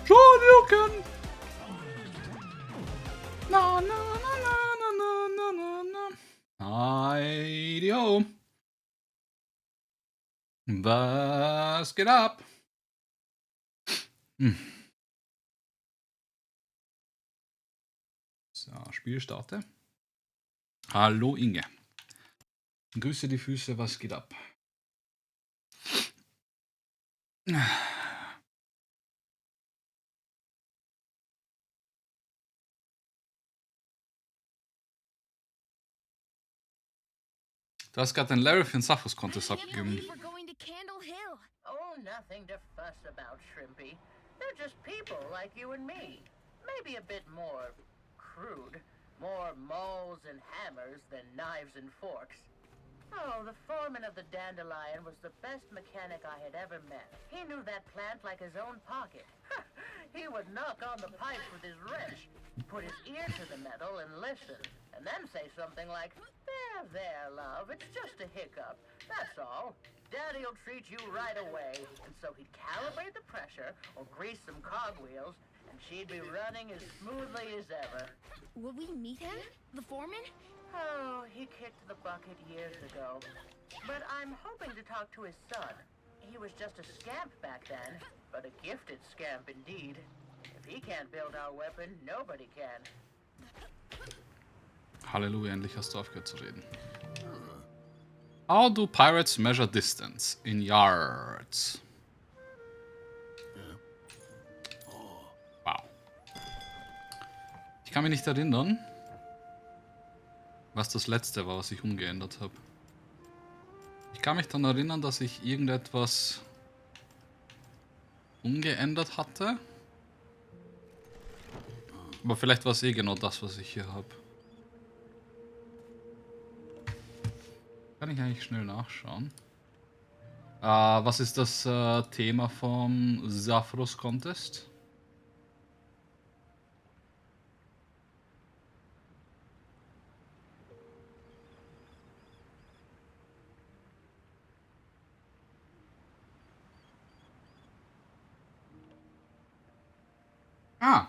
Shoryuken! Na, na, na, na, na, na, na, na. Heidio. Was geht ab? So, Spiel starte. Hallo Inge. Grüße die Füße, was geht ab? Du hast gerade den Larry für den Saphos-Contest abgegeben. Oh, nothing to fuss about, Shrimpy. They're just people like you and me. Maybe a bit more crude. More mauls and hammers than knives and forks. Oh, the foreman of the Dandelion was the best mechanic I had ever met. He knew that plant like his own pocket. He would knock on the pipes with his wrench, put his ear to the metal and listen, and then say something like, there, love, it's just a hiccup. That's all. Daddy'll treat you right away. And so he'd calibrate the pressure or grease some cogwheels, and she'd be running as smoothly as ever. Will we meet him? The foreman? Oh, he kicked the bucket years ago. But I'm hoping to talk to his son. He was just a scamp back then, but a gifted scamp indeed. If he can't build our weapon, nobody can. Halleluja, endlich hast du aufgehört zu reden. How do pirates measure distance? In yards. Wow. Ich kann mich nicht erinnern, was das letzte war, was ich umgeändert habe. Ich kann mich dann erinnern, dass ich irgendetwas umgeändert hatte. Aber vielleicht war es eh genau das, was ich hier habe. Kann ich eigentlich schnell nachschauen. Was ist das Thema vom Saphros Contest? Ah,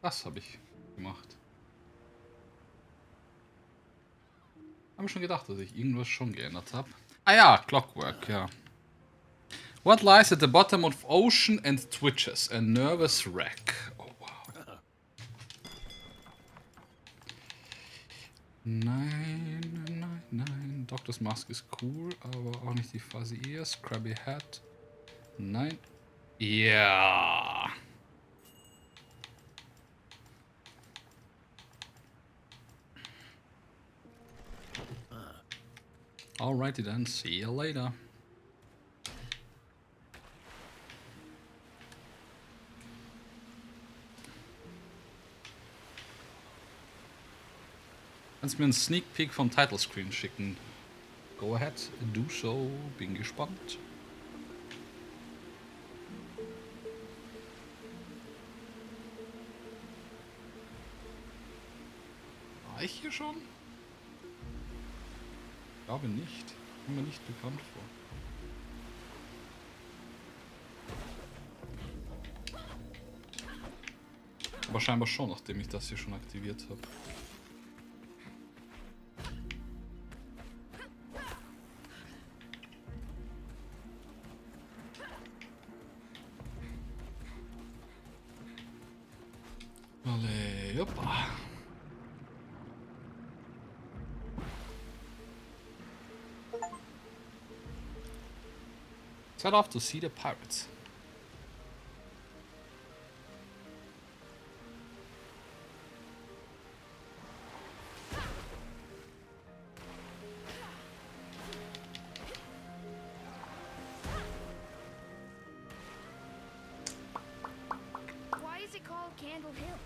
das habe ich gemacht. Habe schon gedacht, dass ich irgendwas schon geändert habe. Ah ja, Clockwork, ja. What lies at the bottom of ocean and twitches? A nervous wreck. Oh wow. Nein, nein, nein. Doctor's Mask ist cool, aber auch nicht die Fuzzy Ears. Krabby Hat. Nein. Ja. Alrighty then, see you later. Kannst mir einen Sneak Peek vom Title Screen schicken? Go ahead, do so. Bin gespannt. War ich hier schon? Ich glaube nicht. Kommt mir nicht bekannt vor. Aber scheinbar schon, nachdem ich das hier schon aktiviert habe. Alle, hoppa. Set off to see the pirates. Why is it called Candle Hill?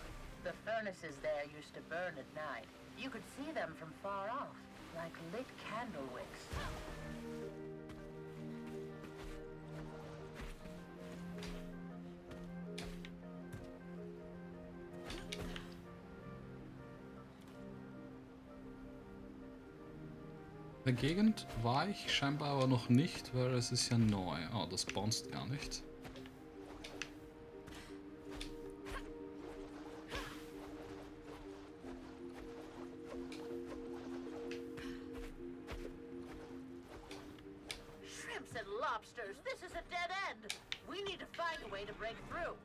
The furnaces there used to burn at night. You could see them from far off, like lit candle wicks. der Gegend war ich scheinbar aber noch nicht, weil es ist ja neu. Oh, das bounced gar nicht. Shrimps and lobsters, this is a dead end. We need to find a way to break through.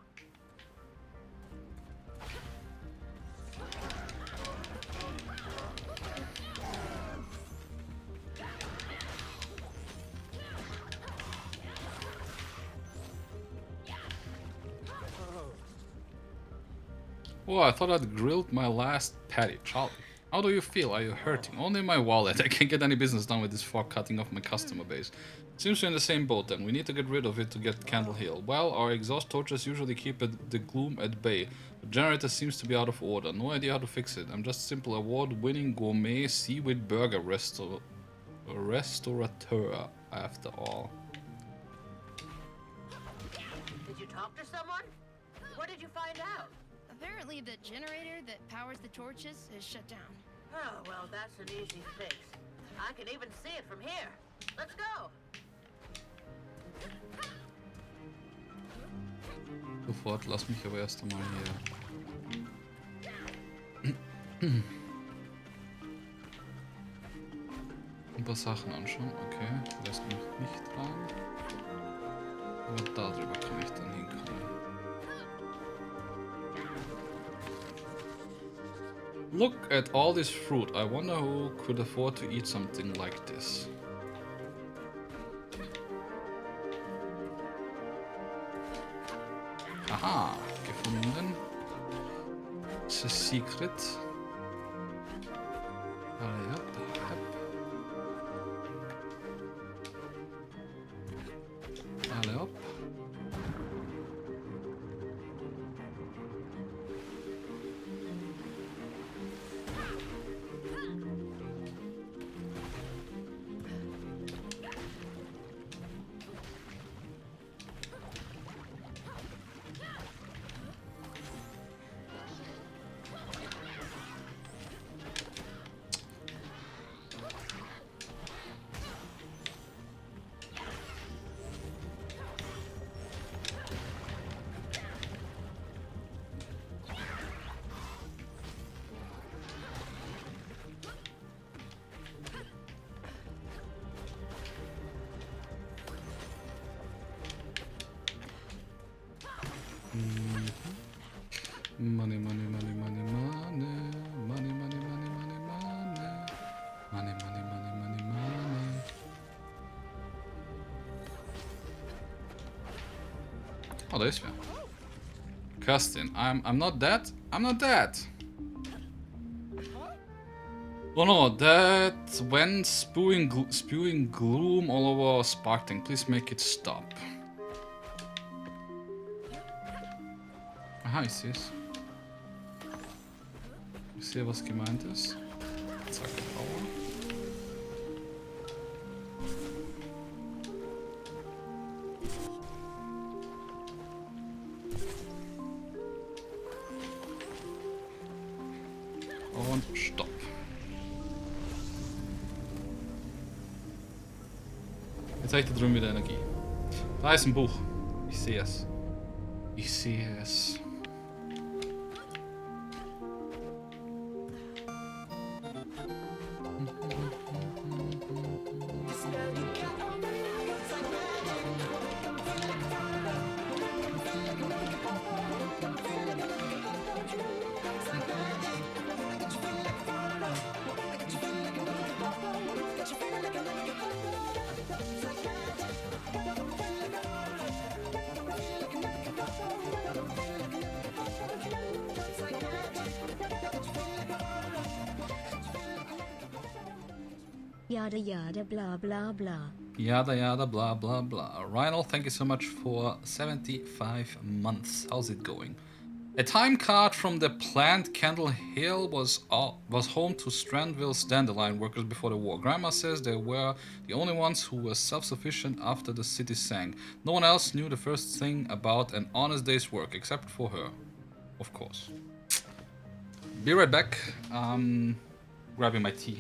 Oh, I thought I'd grilled my last patty. Charlie, how do you feel? Are you hurting? Only my wallet. I can't get any business done with this fog cutting off my customer base. Seems we're in the same boat then. We need to get rid of it to get Candle Hill. Well, our exhaust torches usually keep the gloom at bay. The generator seems to be out of order. No idea how to fix it. I'm just a simple award-winning gourmet seaweed burger restaurateur, after all. Did you talk to someone? What did you find out? Apparently, the generator that powers the torches is shut down. Oh, well, that's an easy fix. I can even see it from here. Let's go. Sofort, lass mich aber erst einmal hier ein paar Sachen anschauen. Okay, lässt mich nicht rein. Aber darüber kann ich dann hinkommen. Look at all this fruit. I wonder who could afford to eat something like this. Aha, gefunden. It's a secret. Ja, alle op. Money, money, money, money, money. Money, money, money, money, money. Money, money, money, money, money. Oh, da ist wer. Kerstin, I'm not dead. I'm not dead. Oh no, that when spewing gloom all over Sparkling. Please make it stop. Aha, ich sehe es. Ich sehe, was gemeint ist. Zack, Power. Und Stopp. Jetzt habe ich da drüben wieder Energie. Da ist ein Buch. Ich sehe es. Ich sehe es. Yada yada blah blah blah. Yada yada blah blah blah. Rhino, thank you so much for 75 months. How's it going? A time card from the plant Candle Hill was home to Strandville's dandelion workers before the war. Grandma says they were the only ones who were self-sufficient after the city sank. No one else knew the first thing about an honest day's work, except for her. Of course. Be right back. Grabbing my tea.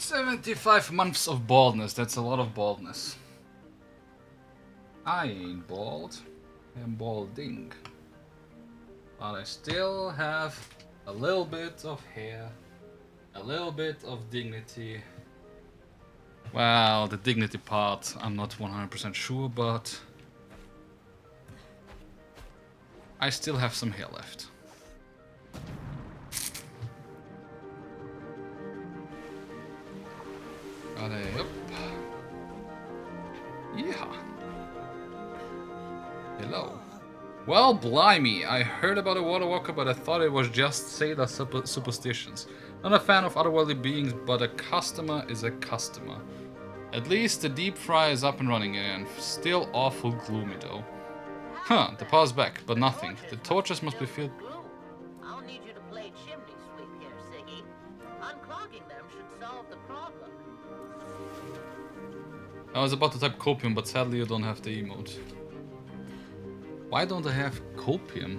75 months of baldness, that's a lot of baldness. I ain't bald, I'm balding. But I still have a little bit of hair, a little bit of dignity. Well, the dignity part, I'm not 100% sure, but I still have some hair left. Up. Yeah. Hello. Well, blimey, I heard about a water walker, but I thought it was just sailor superstitions. Not a fan of otherworldly beings, but a customer is a customer. At least the deep fry is up and running again. Still awful gloomy though. Huh, the power's back, but nothing. The torches must be filled. I'll need you to play chimney sweep here, Siggy. Unclogging them should solve the problem. I was about to type copium, but sadly you don't have the emote. Why don't I have copium?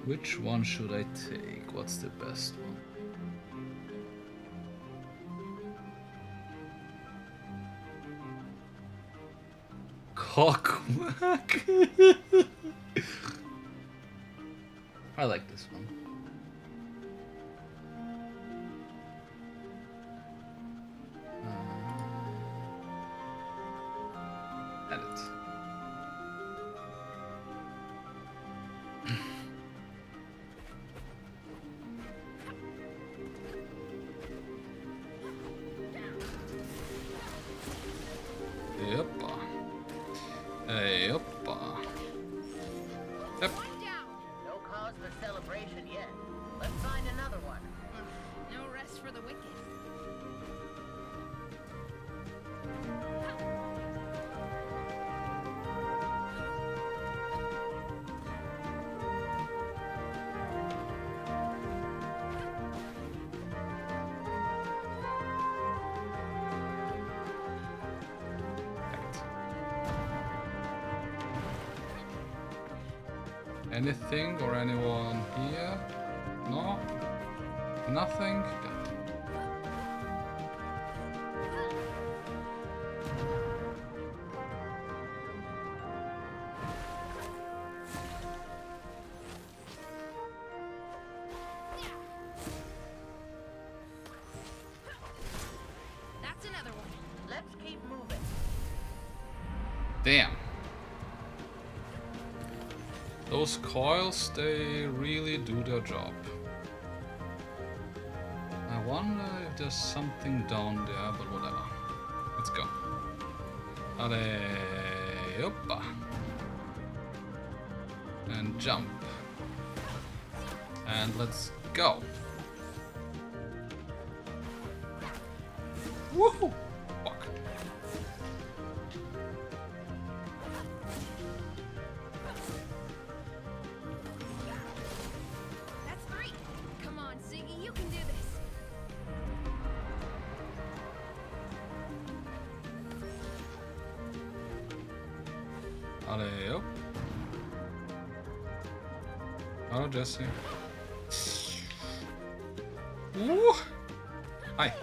Which one should I take? What's the best one? Cockwack. I like this one. Edit. Yeppa. Yeppa. Yep. No cause for celebration yet. Let's find another one. No rest for the wicked. Anything or anyone here? No? Nothing? Good. That's another one. Let's keep moving. Damn. Those coils, they really do their job. I wonder if there's something down there, but whatever. Let's go. Hoppa. And jump. And let's go. Woohoo! Fuck. That's three. Come on, Ziggy, you can do this. Allez, hop. Hello, Jesse. Woo! Hi.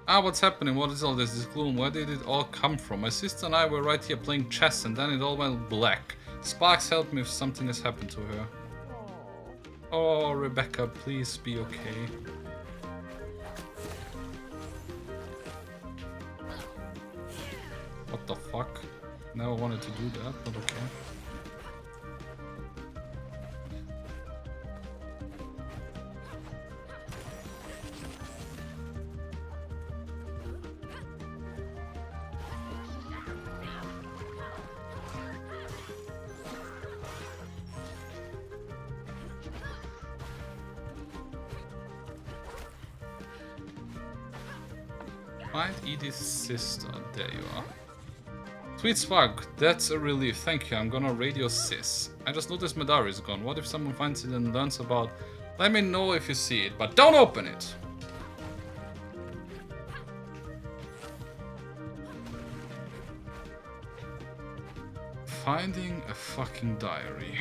Ah, what's happening? What is all this? This gloom? Where did it all come from? My sister and I were right here playing chess and then it all went black. Sparks, help me if something has happened to her. Oh, Rebecca, please be okay. What the fuck? Never wanted to do that, but okay. Find Edith's sister. There you are. Sweet Spark, that's a relief. Thank you. I'm gonna radio sis. I just noticed my diary is gone. What if someone finds it and learns about? Let me know if you see it, but don't open it. Finding a fucking diary.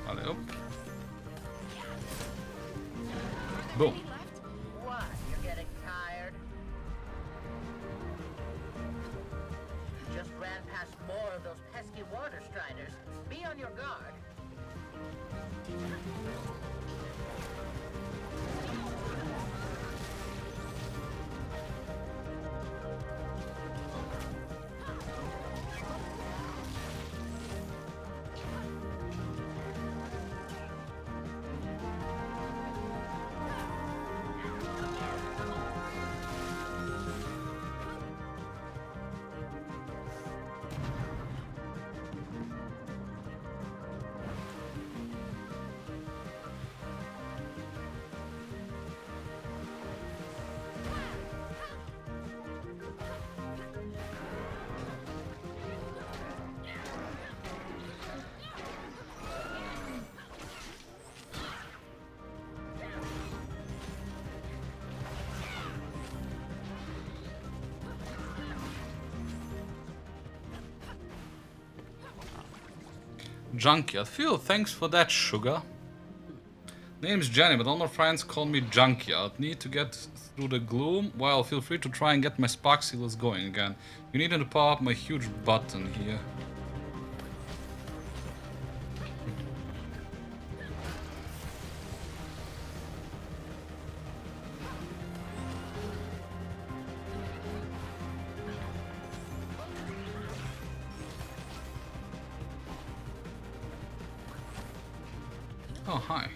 Allez hop. Boom. What? You're getting tired? You just ran past more of those pesky water striders. Be on your guard. Junkyard. Phil, thanks for that, sugar. Name's Jenny, but all my friends call me Junkyard. Need to get through the gloom? Well, feel free to try and get my spark sealers going again. You need to power up my huge button here. Oh, hi.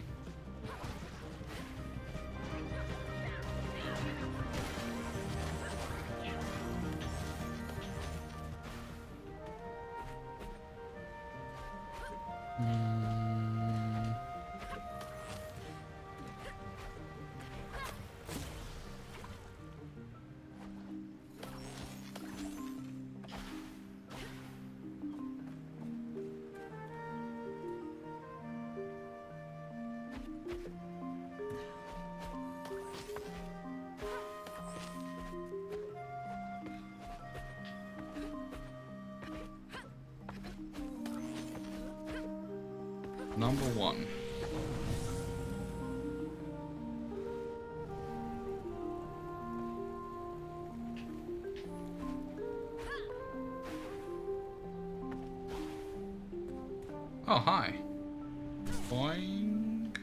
Number 1. Oh, hi. Boing.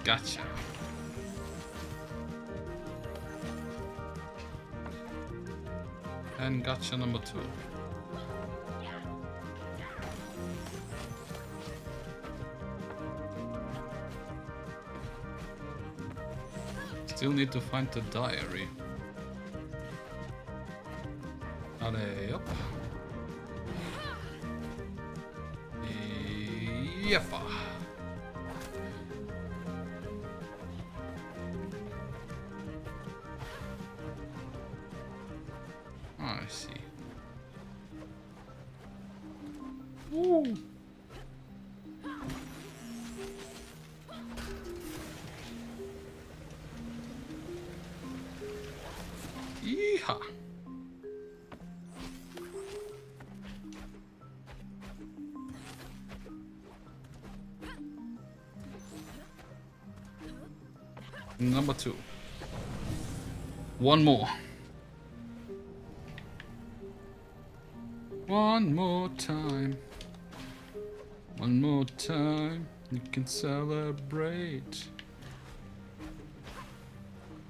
Gotcha. And gotcha number 2. Still need to find the diary. Allez, hop. Yeppa. I see. Woo. Yeehaw. Number 2. One more. One more time. One more time. You can celebrate.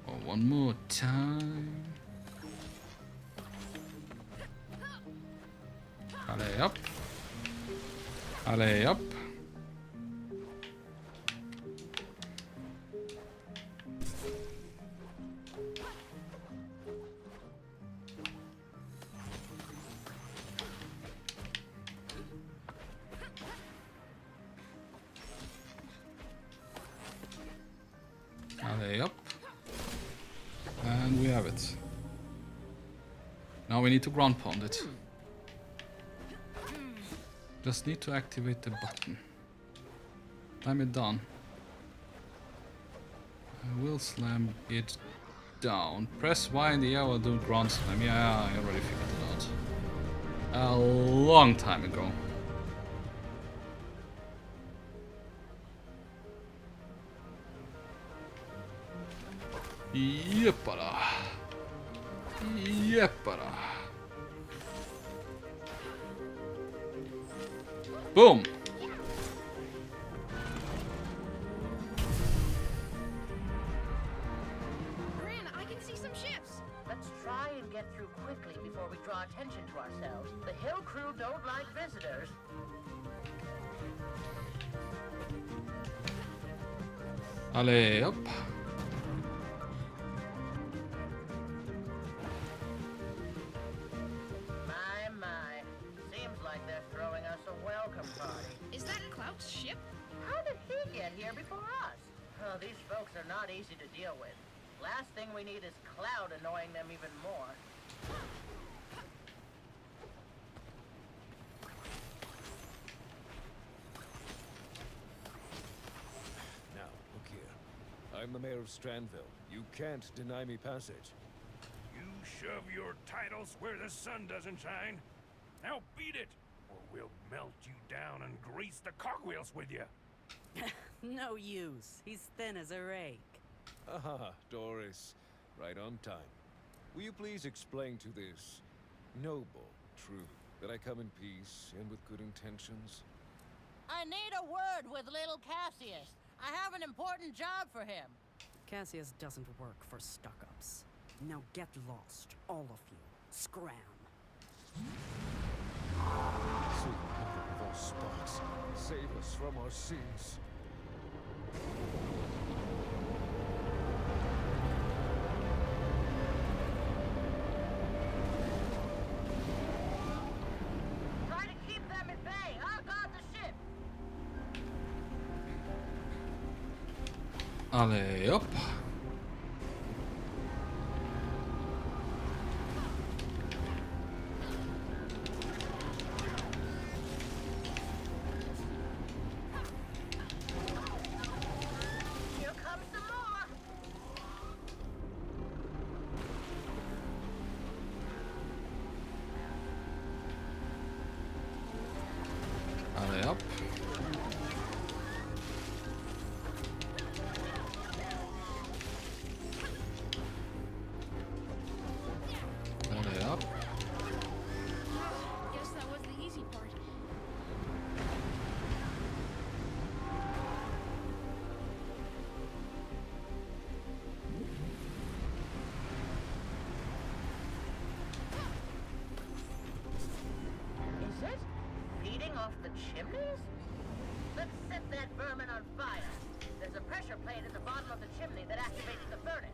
Oh, one more time. Allez up. Allez up. Yep. And we have it. Now we need to ground pound it. Just need to activate the button. Slam it down. I will slam it down. Press Y in the air or do ground slam. Yeah, I already figured it out. A long time ago. Yeppara. Yeppara. Boom. Gran, I can see some ships. Let's try and get through quickly before we draw attention to ourselves. The hill crew don't like visitors. Allez, hop. My. Seems like they're throwing us a welcome party. Is that Clout's ship? How did he get here before us? Oh, these folks are not easy to deal with. Last thing we need is Cloud annoying them even more. Now, look here. I'm the mayor of Strandville. You can't deny me passage. You shove your titles where the sun doesn't shine. Now beat it, or we'll melt you down and grease the cogwheels with you. No use. He's thin as a rake. Ah, Doris. Right on time. Will you please explain to this noble truth that I come in peace and with good intentions? I need a word with little Cassius. I have an important job for him. Cassius doesn't work for stuck-ups. Now get lost, all of you. Scram. Sweet mother of all spots, save us from our sins. Try to keep them at bay. I'll guard the ship. Allez, hop. Here comes some more. Allez, hop. Allez, hop. Guess that was the easy part. Is it? Feeding off the chimneys? Let's set that vermin on fire. There's a pressure plate at the bottom of the chimney that activates the furnace.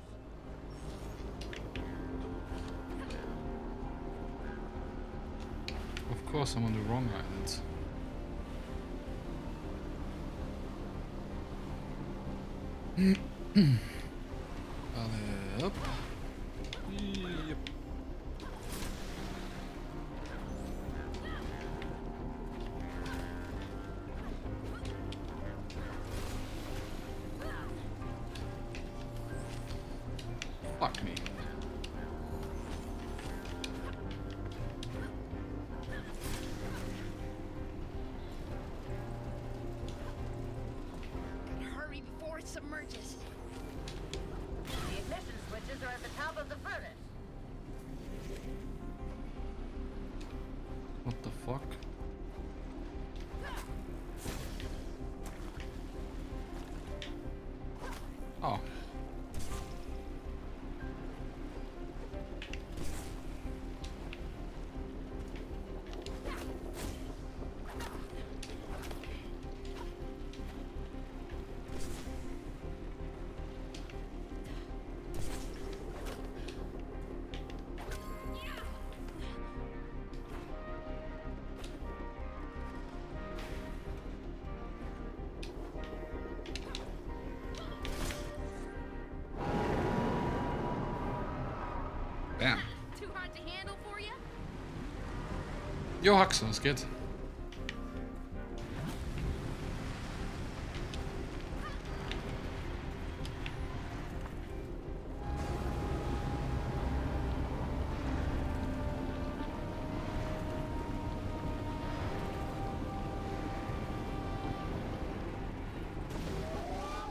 Of course, I'm on the wrong island. Allez, hop. Yep. Fuck me. Gotta hurry before it submerges. The ignition switches are at the top of the furnace. What the fuck? Oh. to handle for you? Jo, Haxo, es geht.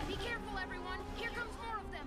Be careful, everyone. Here comes more of them.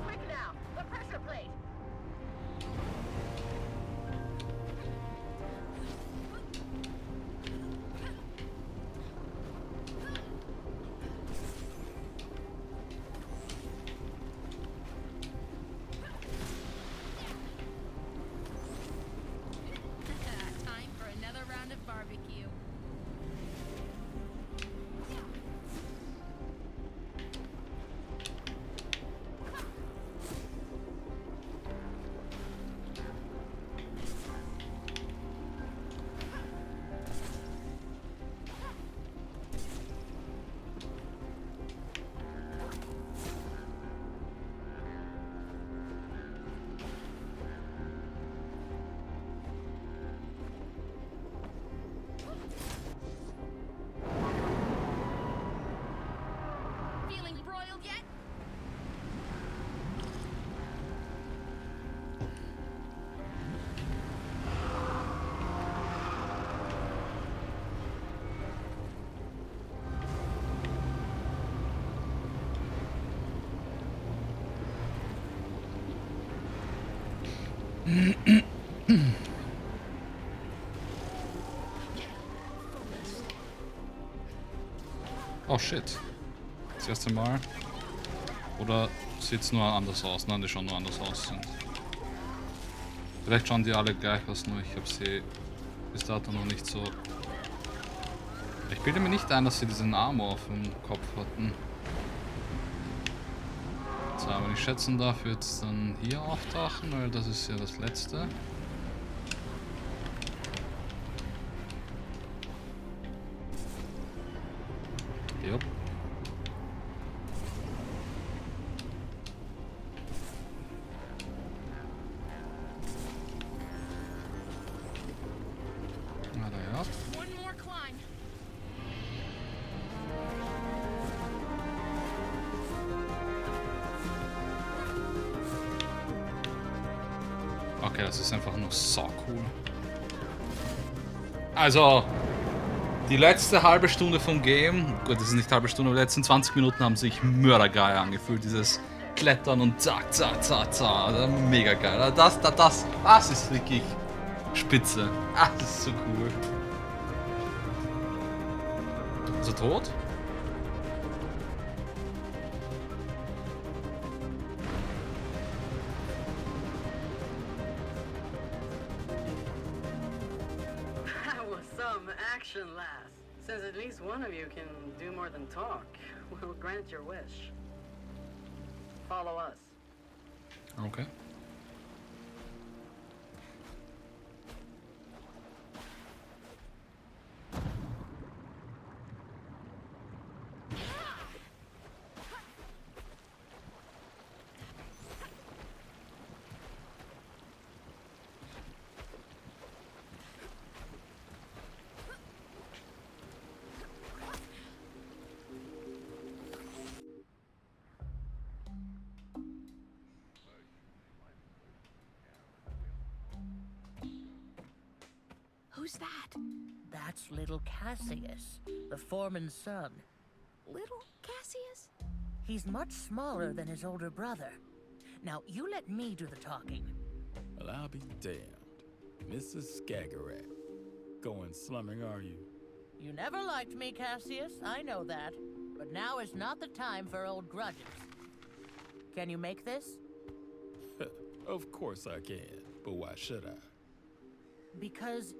Quick now, the pressure plate. Time for another round of barbecue. Feeling broiled yet? Oh shit. Das erste Mal. Oder sieht's nur anders aus? Nein, die schauen nur anders aus. Sind. Vielleicht schauen die alle gleich aus, nur ich habe sie bis dato noch nicht so... Ich bilde mir nicht ein, dass sie diesen Armor auf dem Kopf hatten. So, wenn ich schätzen darf, wird es dann hier auftauchen, weil das ist ja das letzte. Jupp. Na da ja. One more climb. Okay, das ist einfach nur so cool. Also, die letzte halbe Stunde vom Game, gut, das ist nicht halbe Stunde, aber die letzten 20 Minuten haben sich mördergeil angefühlt. Dieses Klettern und zack, zack, zack, zack. Also mega geil. Das ist wirklich spitze. Ah, das ist so cool. Ist er tot? That was some action, lass. Since at least one of you can do more than talk, we'll grant your wish. Follow us. Okay. Who's that? That's little Cassius, the foreman's son. Little Cassius? He's much smaller than his older brother. Now, you let me do the talking. Well, I'll be damned. Mrs. Skagarat. Going slumming, are you? You never liked me, Cassius, I know that. But now is not the time for old grudges. Can you make this? Of course I can, but why should I? Because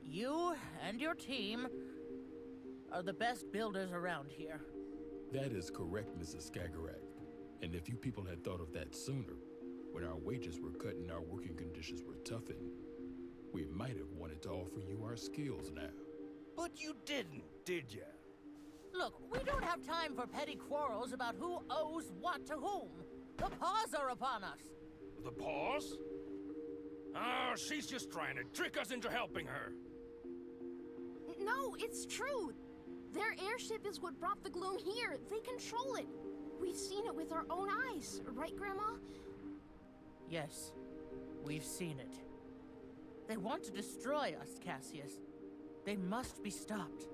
you and your team are the best builders around here. That is correct, Mrs. Skagerrak. And if you people had thought of that sooner, when our wages were cut and our working conditions were toughened, we might have wanted to offer you our skills now. But you didn't, did ya? Look, we don't have time for petty quarrels about who owes what to whom. The paws are upon us. The paws? Oh, she's just trying to trick us into helping her. No, it's true. Their airship is what brought the gloom here. They control it. We've seen it with our own eyes, right, Grandma? Yes, we've seen it. They want to destroy us, Cassius. They must be stopped.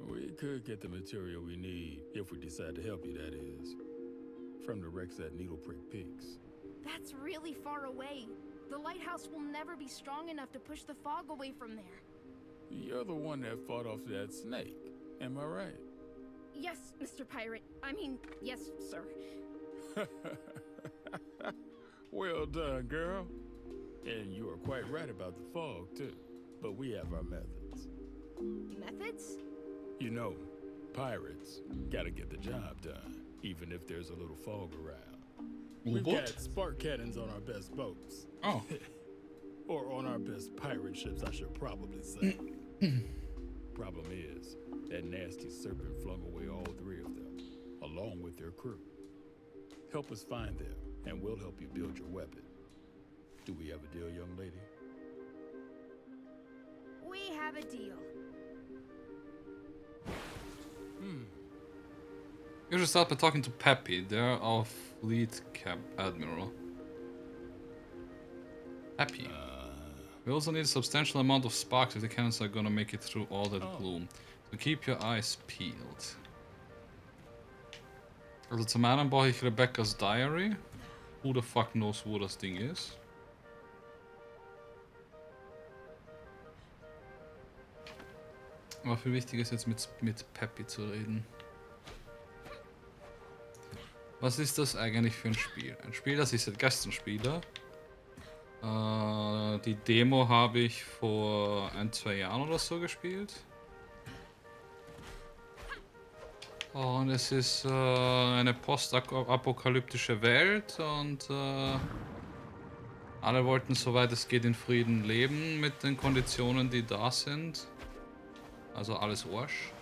We could get the material we need, if we decide to help you, that is. From the wrecks at Needle Prick Peaks. That's really far away. The lighthouse will never be strong enough to push the fog away from there. You're the one that fought off that snake, am I right? Yes, Mr. Pirate. I mean, yes, sir. Well done, girl. And you are quite right about the fog, too. But we have our methods. Methods? You know, pirates gotta get the job done, even if there's a little fog around. We've got spark cannons on our best boats. Oh. Or on our best pirate ships, I should probably say. Problem is, that nasty serpent flung away all 3 of them, along with their crew. Help us find them, and we'll help you build your weapon. Do we have a deal, young lady? We have a deal. You should start by talking to Peppy. They're our fleet admiral. Peppy. We also need a substantial amount of sparks if the cannons are gonna make it through all that gloom. So keep your eyes peeled. Also zum einen brauche ich Rebecca's Diary. Who the fuck knows, wo das Ding ist? Aber viel wichtiger ist jetzt mit Peppy zu reden. Was ist das eigentlich für ein Spiel? Ein Spiel, das ich seit gestern spiele. Die Demo habe ich vor 1-2 Jahren oder so gespielt. Und es ist eine postapokalyptische Welt und alle wollten, soweit es geht, in Frieden leben mit den Konditionen, die da sind. Also alles Arsch.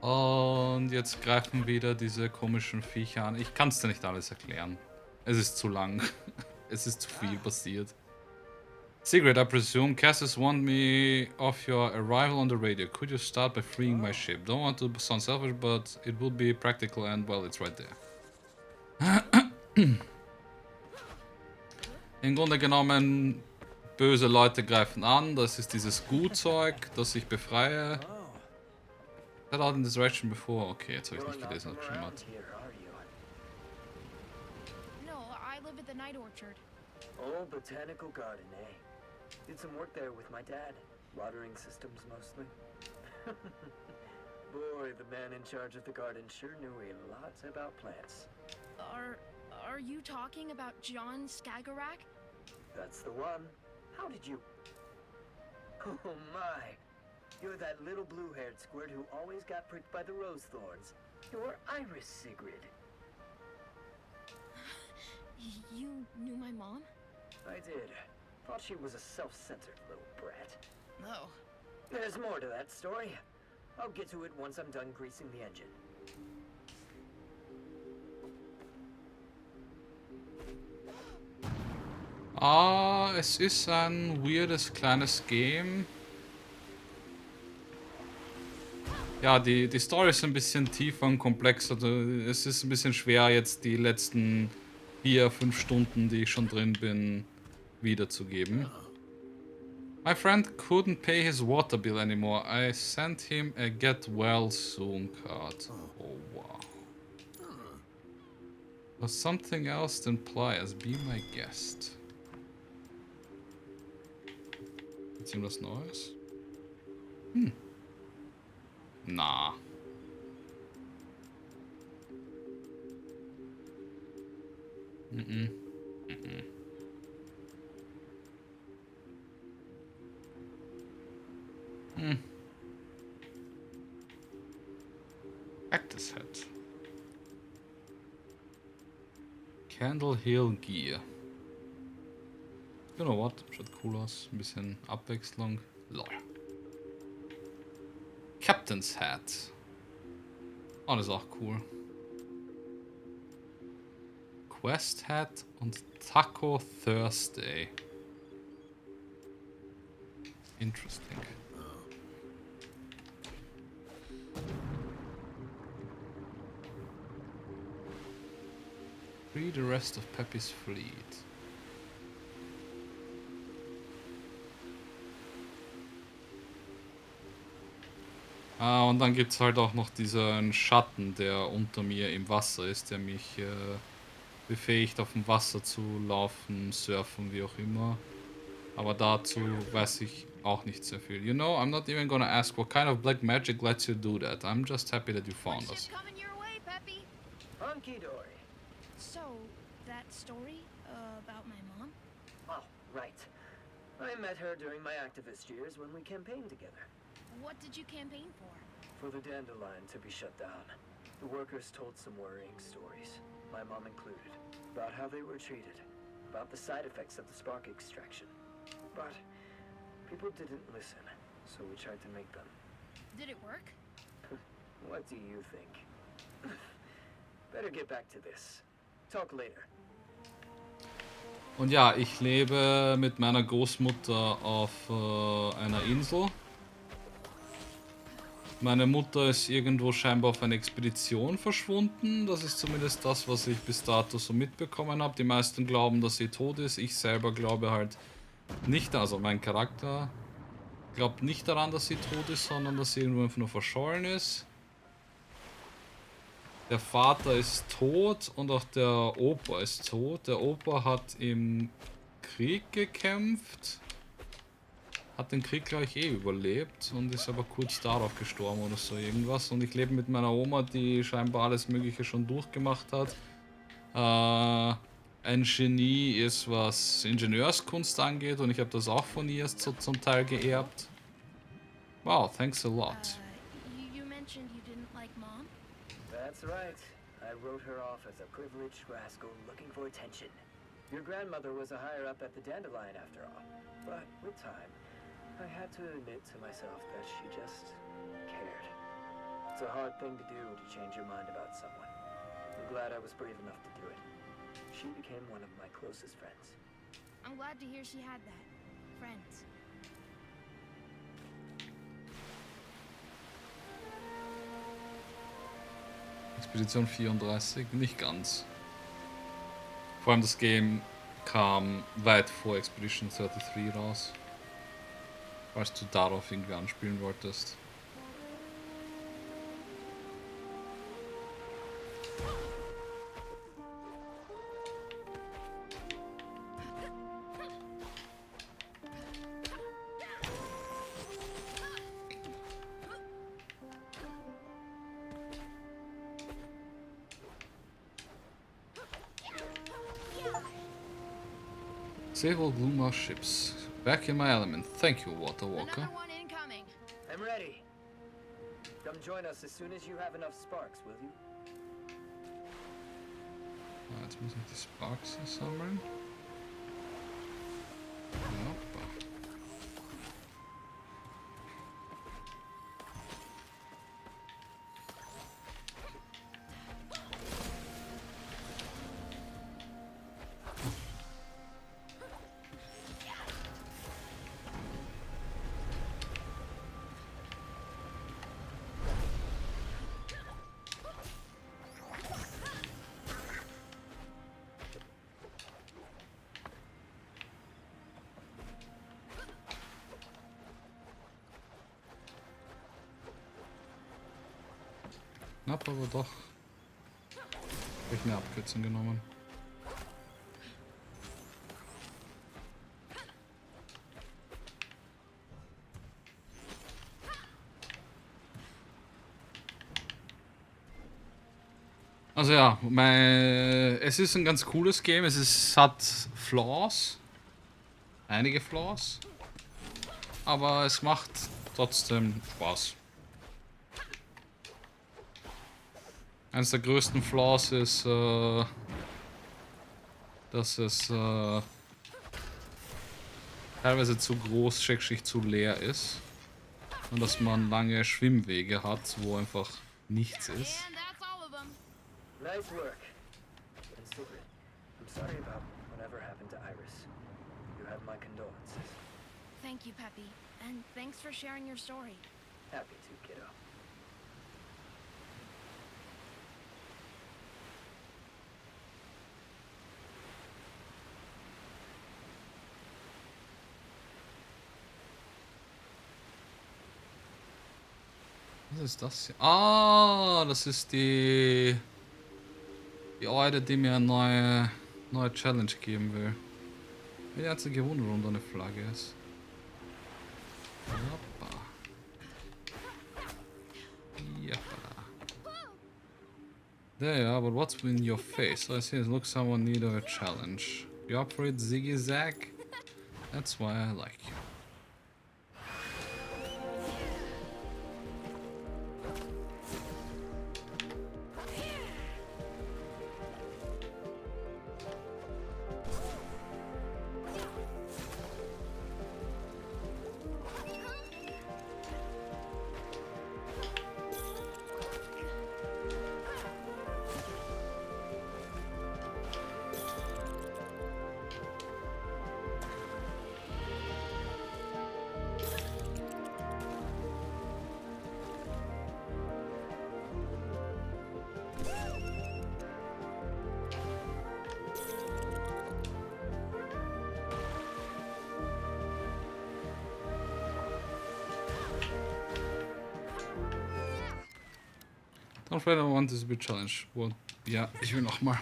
Und jetzt greifen wieder diese komischen Viecher an. Ich kann es dir nicht alles erklären. Es ist zu lang. Es ist zu viel passiert. Secret, I presume. Cassius warned me of your arrival on the radio. Could you start by freeing my ship? Don't want to sound selfish, but it will be practical and, well, it's right there. Im Grunde genommen, böse Leute greifen an. Das ist dieses Gutzeug, das ich befreie. That out in this direction before. Okay, jetzt habe ich nicht gelesen, was geschrieben hat. No, I live at the night orchard. Old botanical garden, eh? Did some work there with my dad. Watering systems mostly. Boy, the man in charge of the garden sure knew a lot about plants. Are you talking about John Skagerrak? That's the one. How did you... Oh my! You're that little blue-haired squirt who always got pricked by the rose thorns. You're Iris, Sigrid. You knew my mom? I did. Thought she was a self-centered little brat. No. There's more to that story. I'll get to it once I'm done greasing the engine. Es ist ein weirdes kleines Game. Ja, die Story ist ein bisschen tiefer und komplexer. Es ist ein bisschen schwer, jetzt die letzten 4-5 Stunden, die ich schon drin bin, wiederzugeben. My friend couldn't pay his water bill anymore. I sent him a get well soon card. Oh wow. For something else than pliers, be my guest. Gibt's ihm was Neues? Na. Mhm. Mhm. Hm. Practice Hat. Candle Hill Gear. You know what? Schaut cool aus. Ein bisschen Abwechslung. Lol. Captain's Hat. Oh, das ist auch cool. Quest Hat und Taco Thursday. Interesting. Free the rest of Peppy's fleet. Ah, und dann gibt es halt auch noch diesen Schatten, der unter mir im Wasser ist, der mich befähigt, auf dem Wasser zu laufen, surfen, wie auch immer. Aber dazu weiß ich auch nicht sehr viel. You know, I'm not even gonna ask what kind of black magic lets you do that. I'm just happy that you found us. Coming your way, Peppy. Hunky dory. So, that story about my mom? Oh, right. I met her during my activist years when we campaigned together. What did you campaign for? For the Dandelion to be shut down. The workers told some worrying stories, my mom included, about how they were treated, about the side effects of the spark extraction. But people didn't listen, so we tried to make them. Did it work? What do you think? Better get back to this. Talk later. Und ja, ich lebe mit meiner Großmutter auf einer Insel. Meine Mutter ist irgendwo scheinbar auf einer Expedition verschwunden. Das ist zumindest das, was ich bis dato so mitbekommen habe. Die meisten glauben, dass sie tot ist. Ich selber glaube halt nicht, also mein Charakter glaubt nicht daran, dass sie tot ist, sondern dass sie irgendwo einfach nur verschollen ist. Der Vater ist tot und auch der Opa ist tot. Der Opa hat im Krieg gekämpft. Hat den Krieg, glaube ich, überlebt und ist aber kurz darauf gestorben oder so irgendwas. Und ich lebe mit meiner Oma, die scheinbar alles Mögliche schon durchgemacht hat. Ein Genie ist, was Ingenieurskunst angeht, und ich habe das auch von ihr zum Teil geerbt. Wow, thanks a lot. You mentioned you didn't like Mom? That's right. I wrote her off as a privileged rascal looking for attention. Your grandmother was a higher up at the Dandelion after all. But with time, I had to admit to myself that she just cared. It's a hard thing to do to change your mind about someone. I'm glad I was brave enough to do it. She became one of my closest friends. I'm glad to hear she had that. Friends. Expedition 34, nicht ganz. Vor allem das Game kam weit vor Expedition 33 raus. Falls du darauf irgendwie anspielen wolltest. Save all Gloomar ships. Back in my element. Thank you, Water Walker. Another one incoming. I'm ready. Come join us as soon as you have enough sparks, will you? Jetzt muss ich die Sparks hier sammeln. Hoppa. Knapp, aber doch. Habe ich eine Abkürzung genommen. Also ja, es ist ein ganz cooles Game. Hat Flaws. Einige Flaws. Aber es macht trotzdem Spaß. Eines der größten Flaws ist, dass es teilweise zu groß, zu leer ist. Und dass man lange Schwimmwege hat, wo einfach nichts ist. Nice work. In secret, I'm sorry about whatever happened to Iris. You have my condolences. Thank you, Peppy. And thanks for sharing your story. Happy to, kiddo. Was ist das hier? Ah, das ist die Eure, die mir eine neue Challenge geben will. Wie hat sie gewundert, warum da eine Flagge ist? Hoppa. Jappa. There you are, but what's in your face? I see it looks someone need a challenge. You operate Ziggy Zag? That's why I like you. Don't afraid I want this to be challenge. Well, ja, ich will noch mal.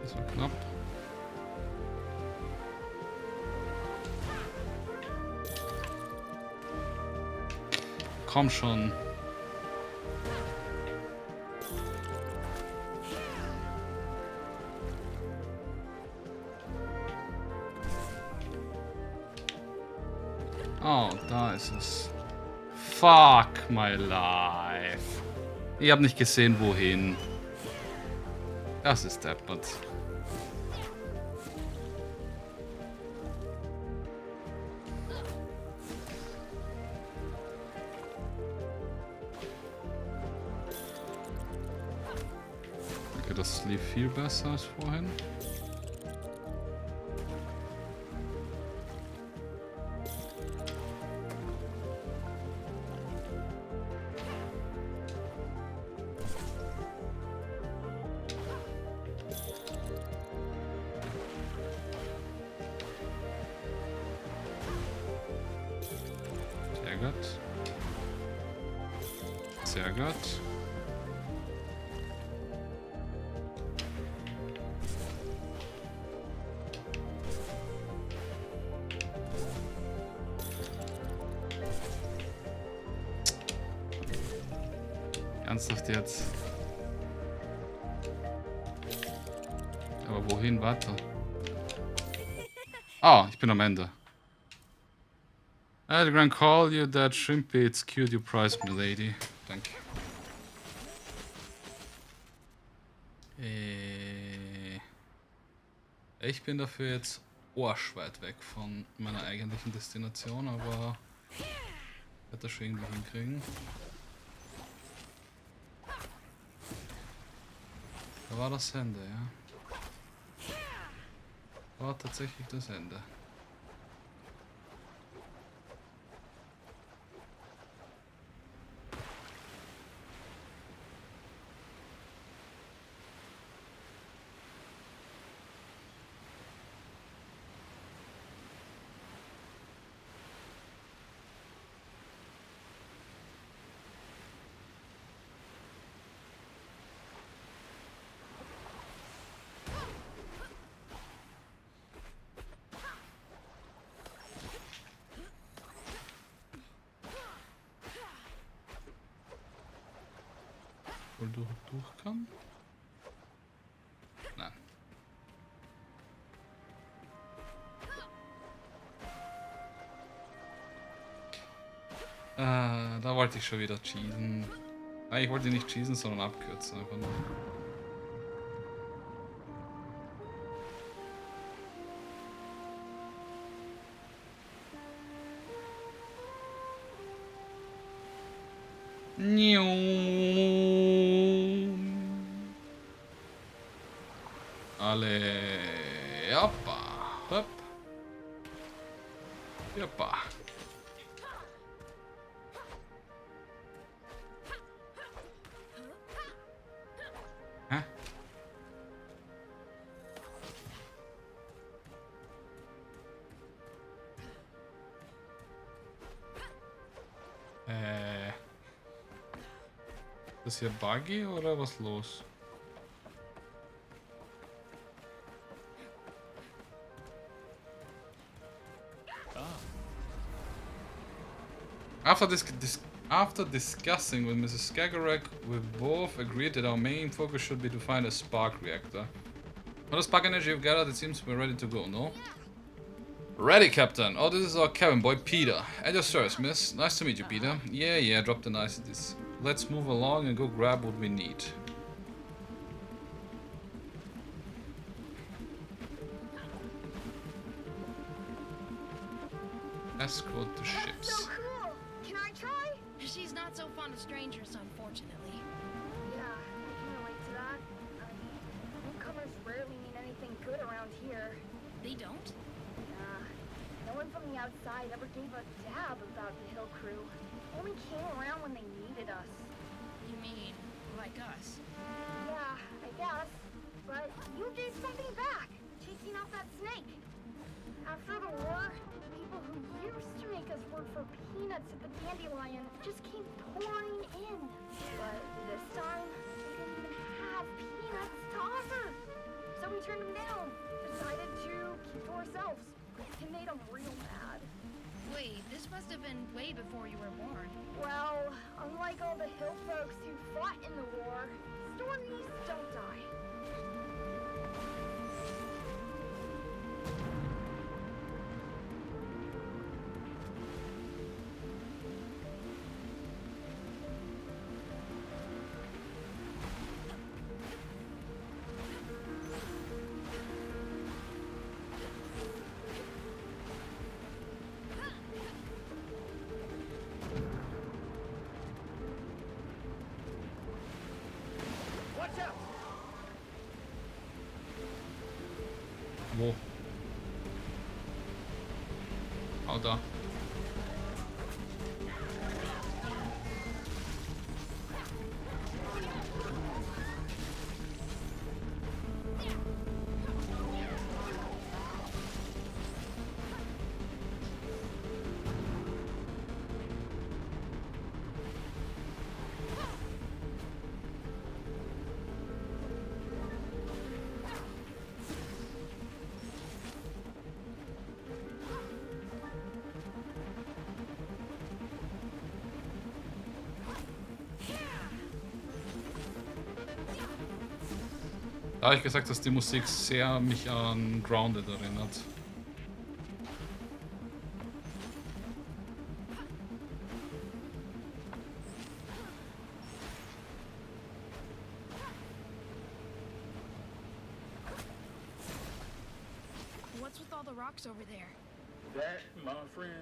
Das war knapp. Komm schon. Oh, da ist es. Fuck my life. Ich habe nicht gesehen, wohin. Das ist deppert. Okay, das lief viel besser als vorhin. Sehr gut. Sehr gut. Ernsthaft jetzt? Aber wohin weiter? Ah, ich bin am Ende. I'd grand call you that shrimpy, it's cute you prize me, lady. Danke. Ich bin dafür jetzt arschweit weg von meiner eigentlichen Destination, aber ich werde das schon irgendwie hinkriegen. Da war das Ende, ja. War tatsächlich das Ende. wohl durch kann. Nein. Da wollte ich schon wieder cheesen. Ich wollte nicht cheesen, sondern abkürzen einfach nur. Alle. Hoppa. Hopp. Hoppa. Hä? Ist das hier buggy oder was los? After discussing with Mrs. Skagerrak, we both agreed that our main focus should be to find a spark reactor. All the spark energy we've gathered, it seems we're ready to go, no? Ready, Captain. Oh, this is our cabin boy, Peter. At your service, miss. Nice to meet you, Peter. Yeah, drop the niceties. Let's move along and go grab what we need. Escort the ships. So cool! Can I try? She's not so fond of strangers, unfortunately. Yeah, I can relate to that. Newcomers rarely mean anything good around here. They don't? No one from the outside ever gave a dab about the Hill Crew. Only came around when they needed us. You mean, like us? Yeah, I guess. But you gave something back, chasing off that snake. After the war, people who used to make us work for peanuts at the Dandelion just came pouring in. But this time, we didn't even have peanuts to offer. So we turned them down, decided to keep to ourselves. It made them real mad. Wait, this must have been way before you were born. Well, unlike all the hill folks who fought in the war, stories don't die. Wo? Oh, da. Da habe ich gesagt, dass die Musik sehr mich an Grounded erinnert. What's with all the rocks over there? That, my friend,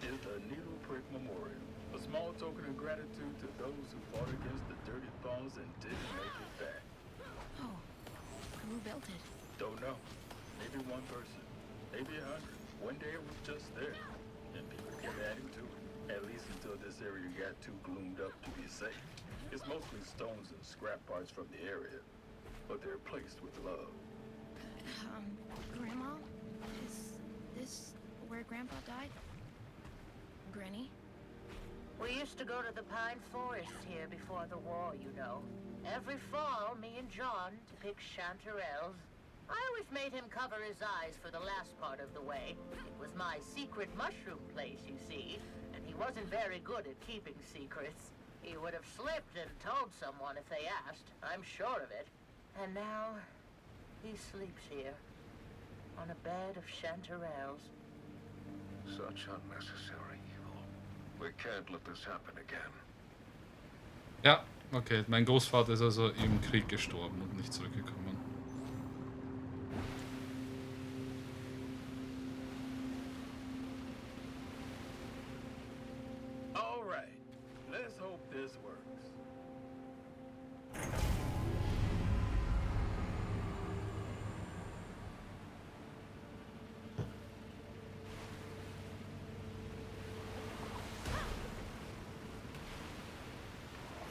is the Needle Prick Memorial. A small token of gratitude to those who fought against the dirty paws and didn't make it back. Oh, who built it? Don't know. Maybe one person. Maybe 100. One day it was just there. And people kept adding to it. At least until this area got too gloomed up to be safe. It's mostly stones and scrap parts from the area. But they're placed with love. Grandma? Is this where Grandpa died? Granny? We used to go to the pine forest here before the war, you know. Every fall, me and John to pick chanterelles. I always made him cover his eyes for the last part of the way. It was my secret mushroom place, you see, and he wasn't very good at keeping secrets. He would have slipped and told someone if they asked. I'm sure of it. And now, he sleeps here, on a bed of chanterelles. Such unnecessary evil. We can't let this happen again. Ja, okay. Mein Großvater ist also im Krieg gestorben und nicht zurückgekommen. All right, let's hope this works.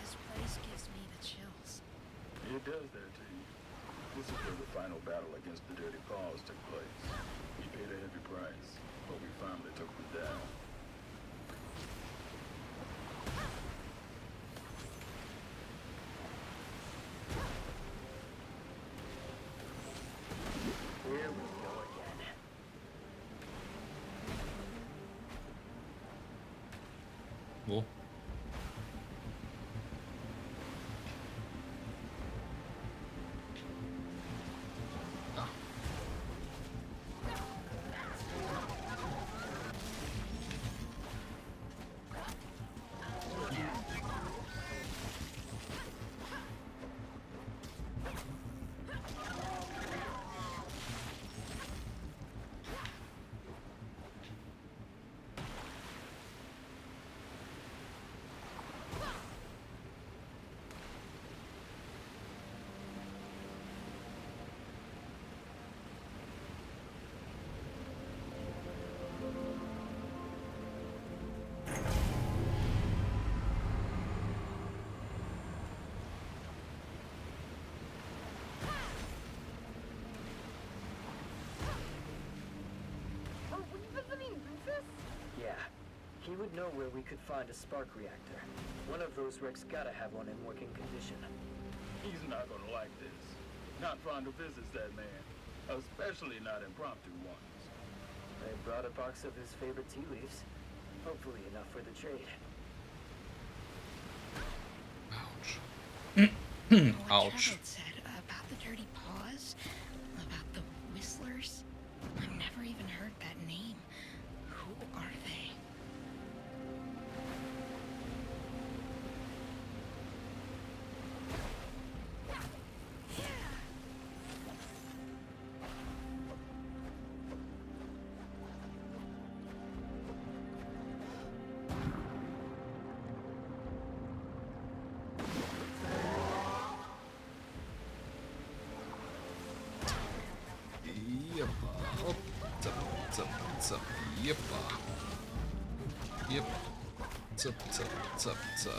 This place gives me the chills. It does that to you. This is where the final battle against the Dirty Paws took place. We paid a heavy price, but we finally took them down. Here we go again. Wo? Ah. Are we visiting Rufus? Yeah. He would know where we could find a spark reactor. One of those wrecks gotta have one in working condition. He's not gonna like this. Not fond of visits, that man. Especially not impromptu ones. I brought a box of his favorite tea leaves. Hopefully enough for the trade. Ouch. What Ouch. Trevor said about the Dirty Paws, about the Whistlers. I've never even heard that name. Who are they? Yeppa. Hop. Zap, zap, zap. Yeppa. Yep. Zap, zap, zap, zap.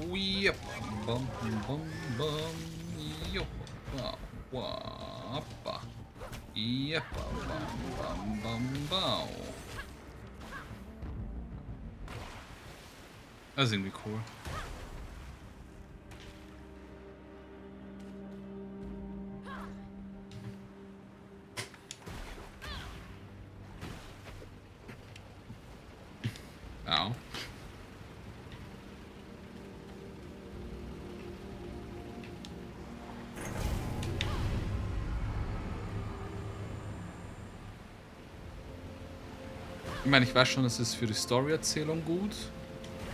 Yeppa. Bum, bum, bum. Yeppa. Wappa. Yeppa. Bum, bum, bum, bum. Das ist irgendwie cool. Ow. Ich meine, ich weiß schon, es ist für die Story-Erzählung gut,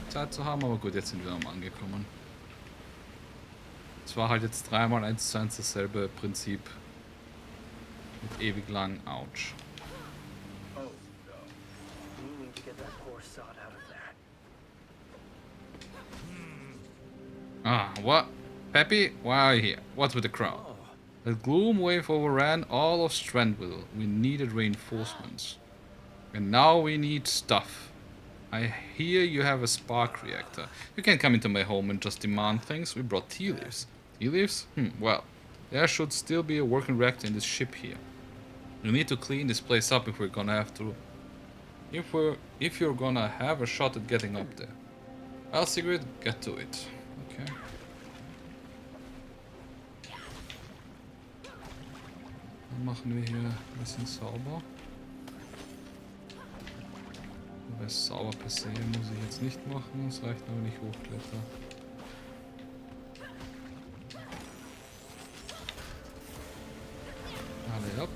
Zeit zu haben, aber gut, jetzt sind wir am angekommen. Es war halt jetzt dreimal 1:1 dasselbe Prinzip. Mit ewig lang. Autsch. Oh no. We need to get that poor sod out of there. Ah, what? Peppy, why are you here? What's with the crowd? The gloom wave overran all of Strandville. We needed reinforcements. And now we need stuff. I hear you have a spark reactor. You can't come into my home and just demand things. We brought tea leaves. Tea leaves? Well, there should still be a working reactor in this ship here. We need to clean this place up if we're gonna have to... If you're gonna have a shot at getting up there. Well, Sigrid, get to it. Okay. Dann machen wir hier ein bisschen sauber. Aber sauber per se muss ich jetzt nicht machen. Es reicht nur, wenn ich hochkletter. Alle ab.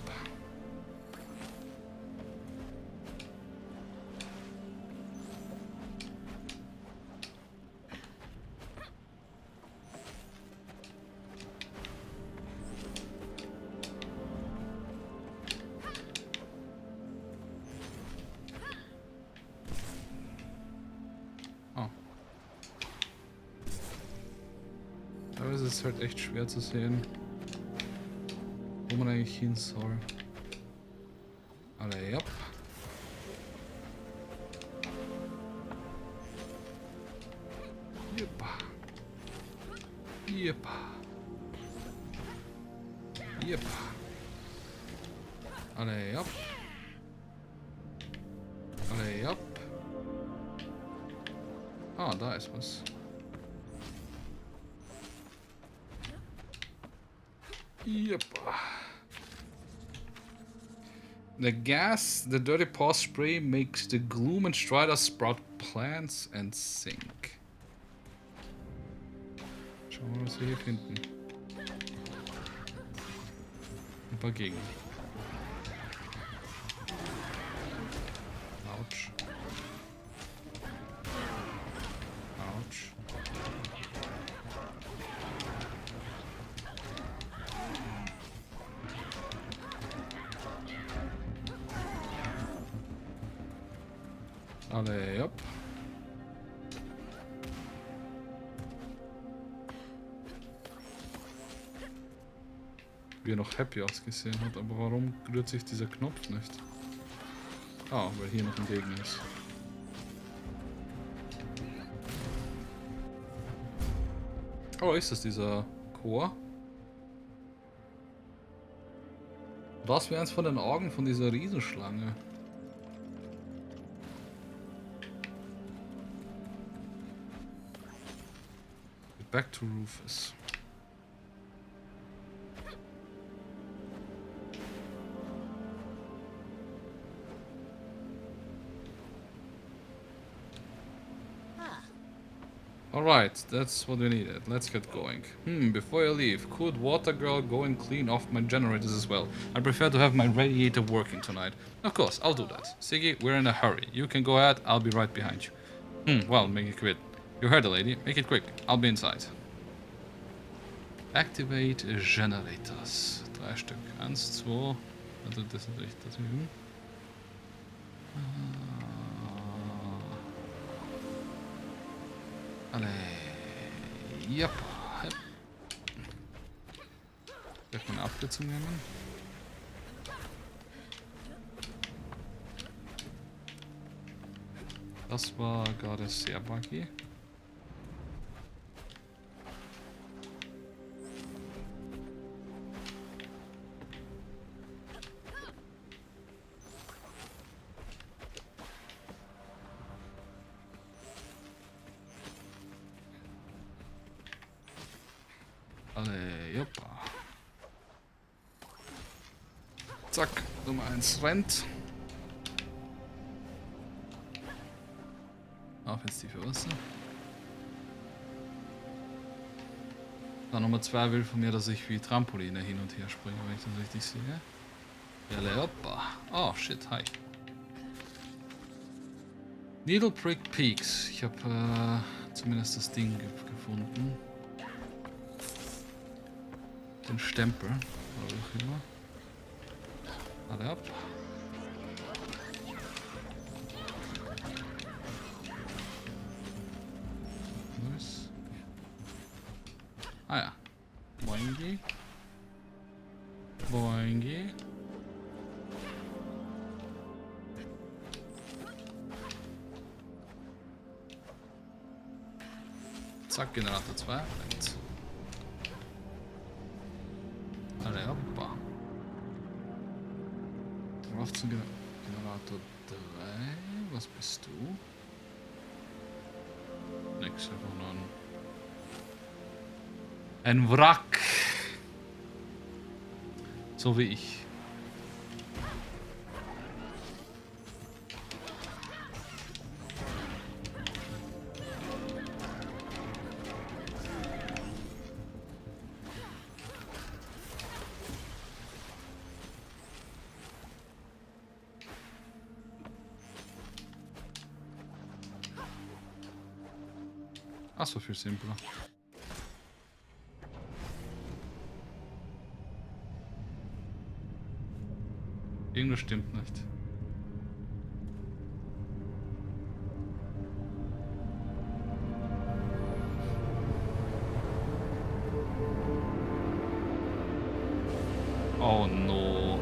Aber es ist halt echt schwer zu sehen, wo man eigentlich hin soll. Alle, ja. Jeppa. Jeppa. Jeppa. Alle, ja. Alle, ja. Ah, da ist was. Yep. The gas, the dirty paw spray makes the gloom and strider sprout plants and sink. Schauen wir mal, was wir hier finden. Ein paar Gegner. Autsch. Autsch. Alle, ja. Wie er noch happy ausgesehen hat, aber warum rührt sich dieser Knopf nicht? Ah, weil hier noch ein Gegner ist. Oh, ist das dieser Chor? Das wäre eins von den Augen von dieser Riesenschlange. Back to Rufus. Alright, that's what we needed. Let's get going. Before I leave, could Water Girl go and clean off my generators as well? I prefer to have my radiator working tonight. Of course, I'll do that. Siggy, we're in a hurry. You can go ahead, I'll be right behind you. Well, make it quick. You heard the lady. Make it quick. I'll be inside. Activate generators. 3 Stück. 1, 2. Also das ist natürlich das hier. Alle. Yep. Vielleicht eine Abkürzung nehmen. Das war gerade sehr buggy. Zack, Nummer 1 rennt. Auf ins tiefe Wasser. Dann Nummer 2 will von mir, dass ich wie Trampoline hin und her springe, wenn ich das richtig sehe. Belle, hoppa. Oh shit, hi. Needle Prick Peaks. Ich habe zumindest das Ding gefunden. Den Stempel, oder auch immer. Alle ab. Nice. Ah ja. Boingi. Boingi. Zack, Generator 2. Rennt. Alle hoppa. Auf zum Generator 3. Was bist du? Nix, einfach nur ein Wrack. So wie ich. Achso, viel simpler. Irgendwas stimmt nicht. Oh no.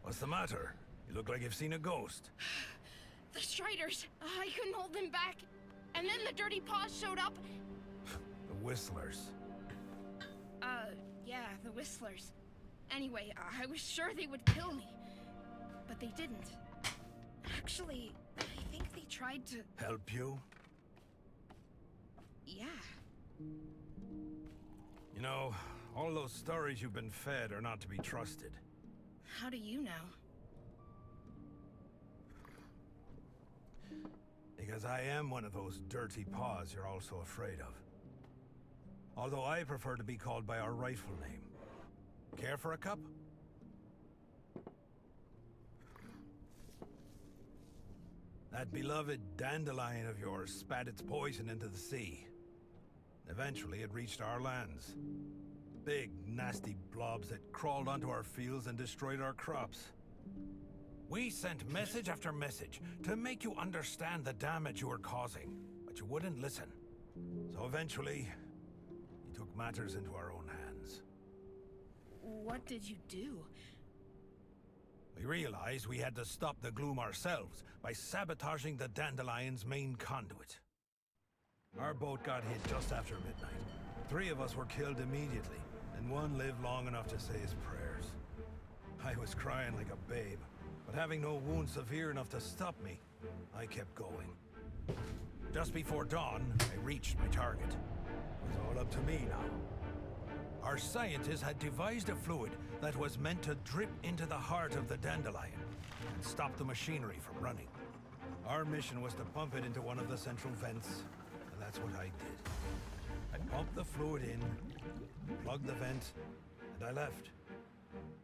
What's the matter? You look like you've seen a ghost. The Striders! I couldn't hold them back. And then the Dirty Paws showed up. The Whistlers. Yeah, the Whistlers. Anyway, I was sure they would kill me. But they didn't. Actually, I think they tried to... Help you? Yeah. You know, all those stories you've been fed are not to be trusted. How do you know? Because I am one of those dirty paws you're all so afraid of. Although I prefer to be called by our rightful name. Care for a cup? That beloved dandelion of yours spat its poison into the sea. Eventually it reached our lands. Big, nasty blobs that crawled onto our fields and destroyed our crops. We sent message after message to make you understand the damage you were causing, but you wouldn't listen. So eventually, you took matters into our own hands. What did you do? We realized we had to stop the gloom ourselves by sabotaging the Dandelion's main conduit. Our boat got hit just after midnight. 3 of us were killed immediately, and 1 lived long enough to say his prayers. I was crying like a babe, but having no wound severe enough to stop me, I kept going. Just before dawn, I reached my target. It was all up to me now. Our scientists had devised a fluid that was meant to drip into the heart of the dandelion and stop the machinery from running. Our mission was to pump it into one of the central vents, and that's what I did. I pumped the fluid in, plugged the vent, and I left.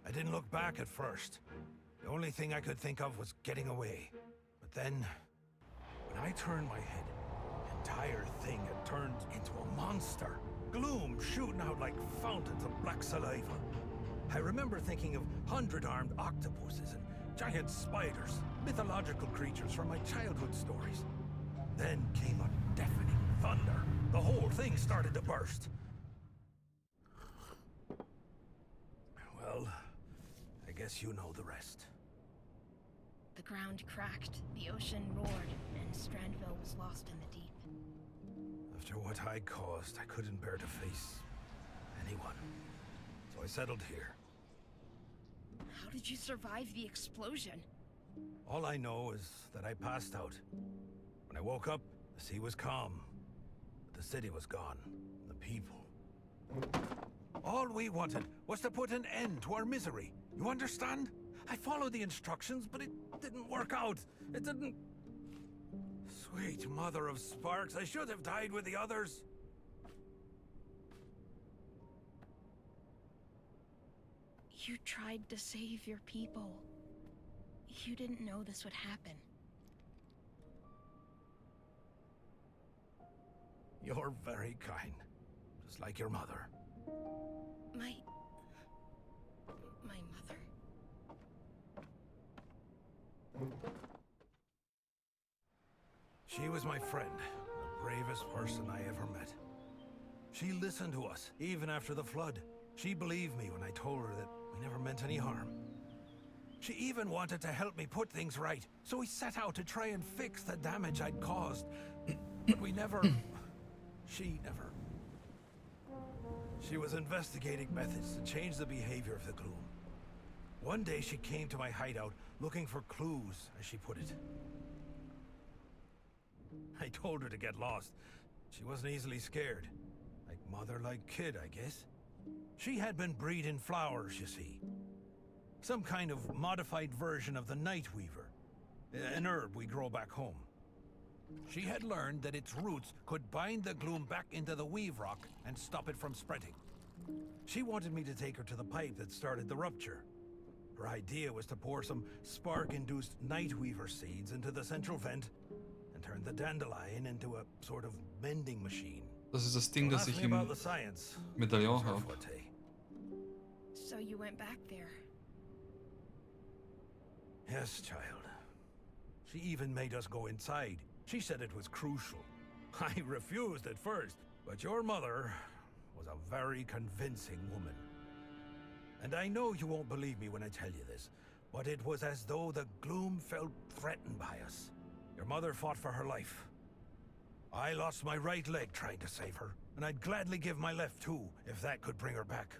I didn't look back at first. The only thing I could think of was getting away. But then, when I turned my head, the entire thing had turned into a monster. Gloom shooting out like fountains of black saliva. I remember thinking of 100-armed octopuses and giant spiders, mythological creatures from my childhood stories. Then came a deafening thunder. The whole thing started to burst. Well, I guess you know the rest. The ground cracked, the ocean roared, and Strandville was lost in the deep. After what I caused, I couldn't bear to face anyone. So I settled here. How did you survive the explosion? All I know is that I passed out. When I woke up, the sea was calm. But the city was gone. The people. All we wanted was to put an end to our misery. You understand? I followed the instructions, but it didn't work out. It didn't... Sweet mother of sparks, I should have died with the others. You tried to save your people. You didn't know this would happen. You're very kind. Just like your mother. My mother. She was my friend, the bravest person I ever met. She listened to us, even after the flood. She believed me when I told her that we never meant any harm. She even wanted to help me put things right, so we set out to try and fix the damage I'd caused. But we never... She never... She was investigating methods to change the behavior of the gloom. One day she came to my hideout looking for clues, as she put it. I told her to get lost. She wasn't easily scared. Like mother, like kid, I guess. She had been breeding flowers, you see. Some kind of modified version of the night weaver. An herb we grow back home. She had learned that its roots could bind the gloom back into the weave rock and stop it from spreading. She wanted me to take her to the pipe that started the rupture. Her idea was to pour some spark-induced nightweaver seeds into the central vent and turn the dandelion into a sort of mending machine. Das ist das Ding, Don't das ask ich me im about the science. Medaillon It's her habe. forte. So you went back there. Yes, child. She even made us go inside. She said it was crucial. I refused at first, but your mother was a very convincing woman. And I know you won't believe me when I tell you this, but it was as though the gloom felt threatened by us. Your mother fought for her life. I lost my right leg trying to save her, and I'd gladly give my left too, if that could bring her back.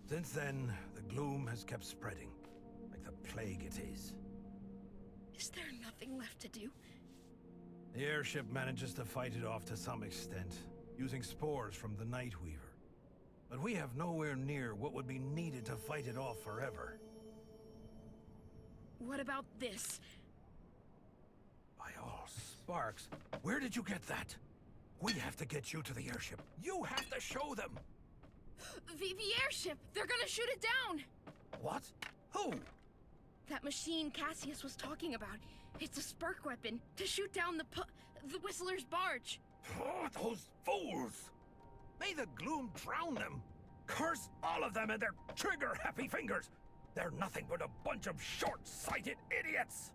Since then, the gloom has kept spreading, like the plague it is. Is there nothing left to do? The airship manages to fight it off to some extent, using spores from the Nightweaver. But we have nowhere near what would be needed to fight it off forever. What about this? By all sparks, where did you get that? We have to get you to the airship. You have to show them! The airship! They're gonna shoot it down! What? Who? That machine Cassius was talking about. It's a spark weapon to shoot down the Whistler's barge. Oh, those fools! May the gloom drown them! Curse all of them and their trigger-happy fingers! They're nothing but a bunch of short-sighted idiots!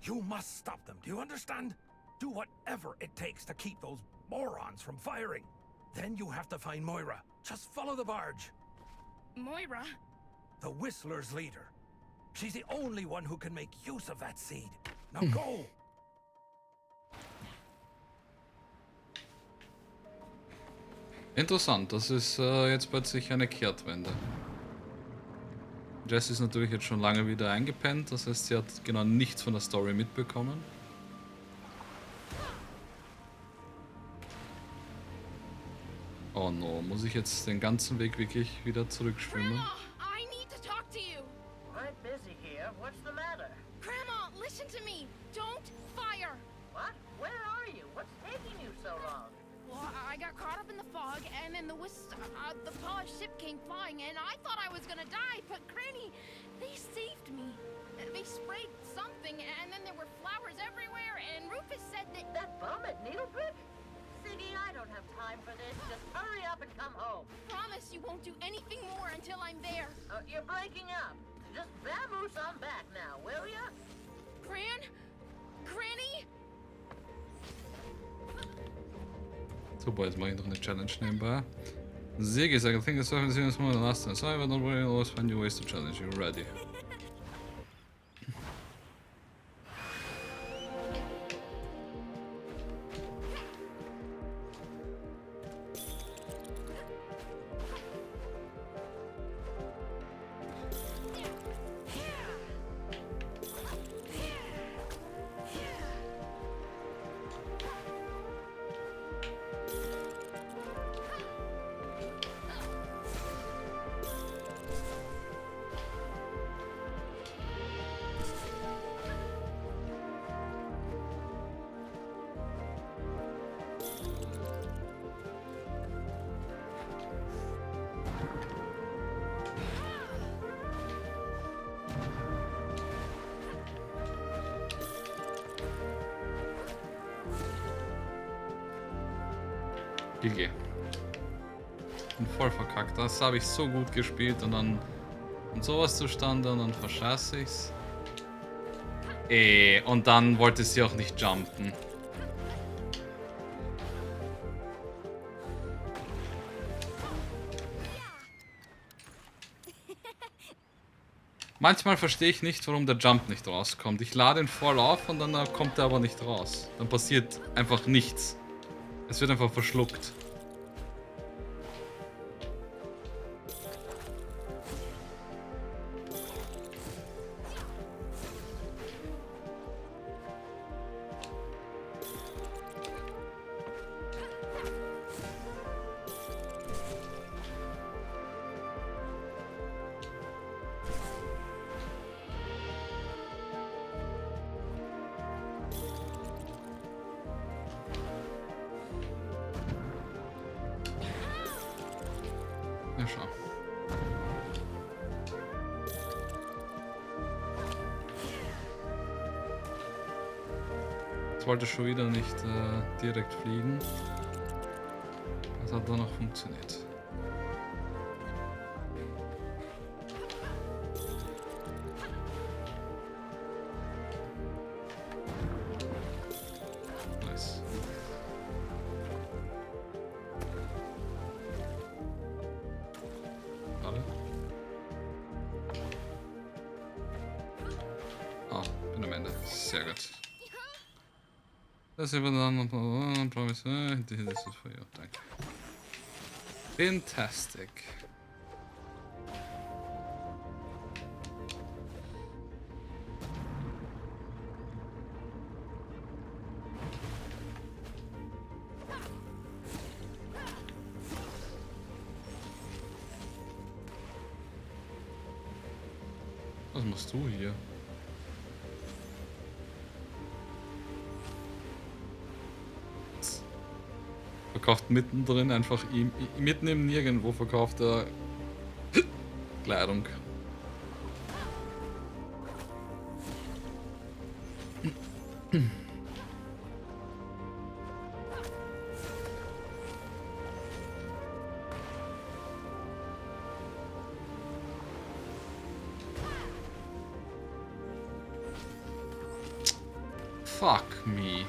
You must stop them, do you understand? Do whatever it takes to keep those morons from firing. Then you have to find Moira. Just follow the barge. Moira? The Whistler's leader. She's the only one who can make use of that seed. Now go! Interessant, das ist jetzt plötzlich eine Kehrtwende. Jess ist natürlich jetzt schon lange wieder eingepennt, das heißt, sie hat genau nichts von der Story mitbekommen. Oh no, muss ich jetzt den ganzen Weg wirklich wieder zurückschwimmen? Grandma, I need to talk to you. I'm busy here. What's the matter? Grandma, listen to me. Don't fire. What? Where are you? What's taking you so long? Well, I got caught up in the fog, and then the polished ship came flying, and I thought I was gonna die, but Granny, they saved me. They sprayed something, and then there were flowers everywhere, and Rufus said that... That bum at Needlebrick? Siggy, I don't have time for this. Just hurry up and come home. Promise you won't do anything more until I'm there. You're breaking up. Just vamoose on back now, will ya? Granny? Super, jetzt mache ich noch eine Challenge nebenbei. Ziggy, I think it's something serious more than last time. So I will not really always find new ways to challenge you. Ready. GG. Und voll verkackt. Das habe ich so gut gespielt und dann kommt sowas zustande und dann verscheiße ich's. Und dann wollte sie auch nicht jumpen. Manchmal verstehe ich nicht, warum der Jump nicht rauskommt. Ich lade ihn voll auf und dann kommt er aber nicht raus. Dann passiert einfach nichts. Es wird einfach verschluckt. Ja, schau. Jetzt wollte schon wieder nicht direkt fliegen. Das hat dann noch funktioniert. Nice. Alle? Ah, bin am Ende. Sehr gut. Das ist dann promise. This is for you. Danke. Fantastic. Was machst du hier? Verkauft mittendrin einfach mitten im Nirgendwo verkauft er Kleidung. Fuck me.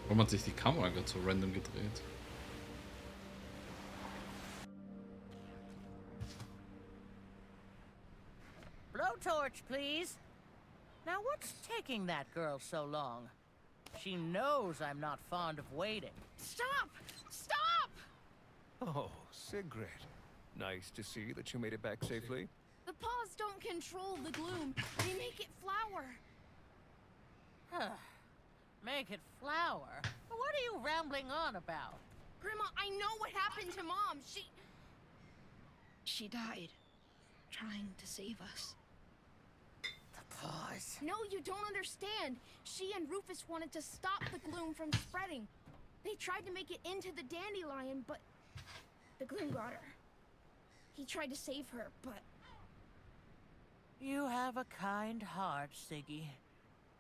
Warum hat sich die Kamera gerade so random gedreht? Blowtorch, please. Now what's taking that girl so long? She knows I'm not fond of waiting. Stop! Stop! Oh, Sigrid. Nice to see that you made it back safely. The paws don't control the gloom. They make it flower. Huh. Make it flower? What are you rambling on about? Grandma, I know what happened to Mom. She died. Trying to save us. The paws. No, you don't understand. She and Rufus wanted to stop the gloom from spreading. They tried to make it into the dandelion, but the gloom got her. He tried to save her, but... You have a kind heart, Siggy.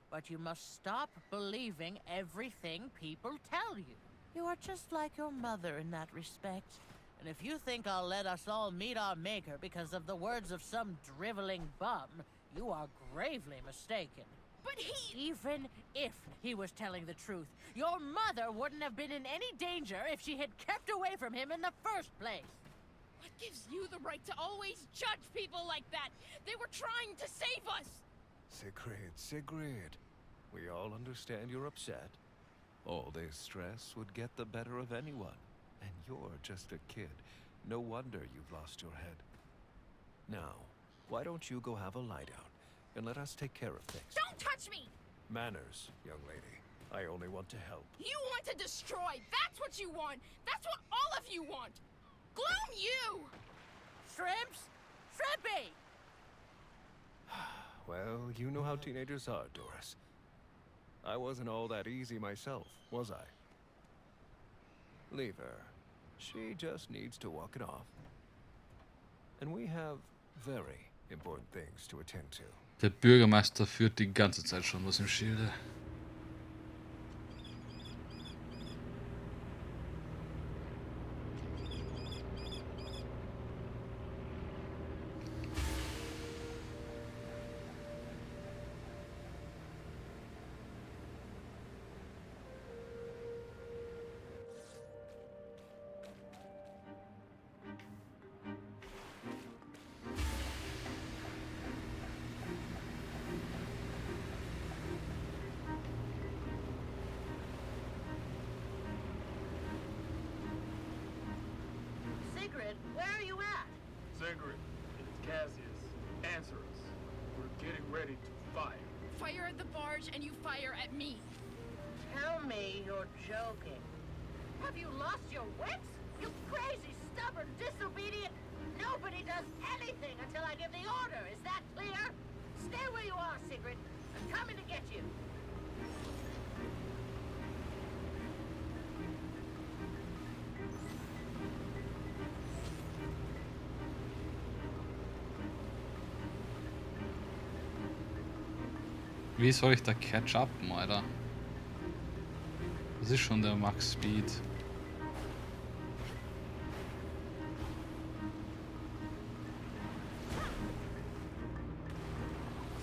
But you must stop believing everything people tell you. You are just like your mother in that respect. And if you think I'll let us all meet our maker because of the words of some driveling bum, you are gravely mistaken. But he... Even if he was telling the truth, your mother wouldn't have been in any danger if she had kept away from him in the first place. What gives you the right to always judge people like that? They were trying to save us! Sigrid. We all understand you're upset. All this stress would get the better of anyone. And you're just a kid. No wonder you've lost your head. Now, why don't you go have a lie down, and let us take care of things. Don't touch me! Manners, young lady. I only want to help. You want to destroy! That's what you want! That's what all of you want! Gloom you! Shrimps? Shrimpy! Well, you know how teenagers are, Doris. I wasn't all that easy myself, was I? Leave her. She just needs to walk it off. And we have very important things to attend to. Der Bürgermeister führt die ganze Zeit schon was im Schilde. Sigrid, where are you at? Sigrid, it's Cassius. Answer us. We're getting ready to fire. Fire at the barge and you fire at me. Tell me you're joking. Have you lost your wits? You crazy, stubborn, disobedient... Nobody does anything until I give the order. Is that clear? Stay where you are, Sigrid. I'm coming to get you. Wie soll ich da catch-upen, Alter? Das ist schon der Max Speed.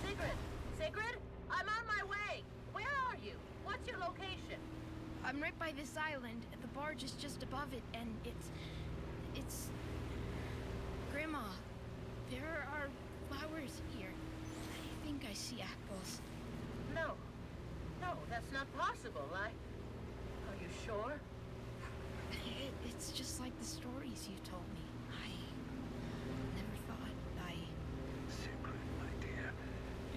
Sigrid! Sigrid? I'm on my way. Where are you? What's your location? I'm right by this island. The barge is just above it, and it's... Grandma, there are flowers here. I think I see apples. No. No, that's not possible. Are you sure? It's just like the stories you told me. I never thought Sigrid, my dear,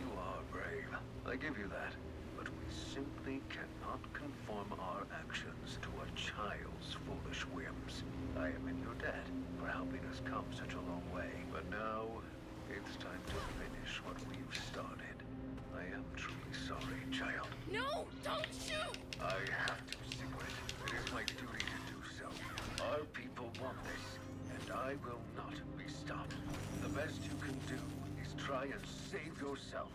you are brave. I give you that. But we simply cannot conform our actions to a child's foolish whims. I am in your debt for helping us come such a long way. But now, it's time to finish what we've started. I am truly sorry, child. No! Don't shoot! I have to, Sigrid. It is my duty to do so. Our people want this, and I will not be stopped. The best you can do is try and save yourself.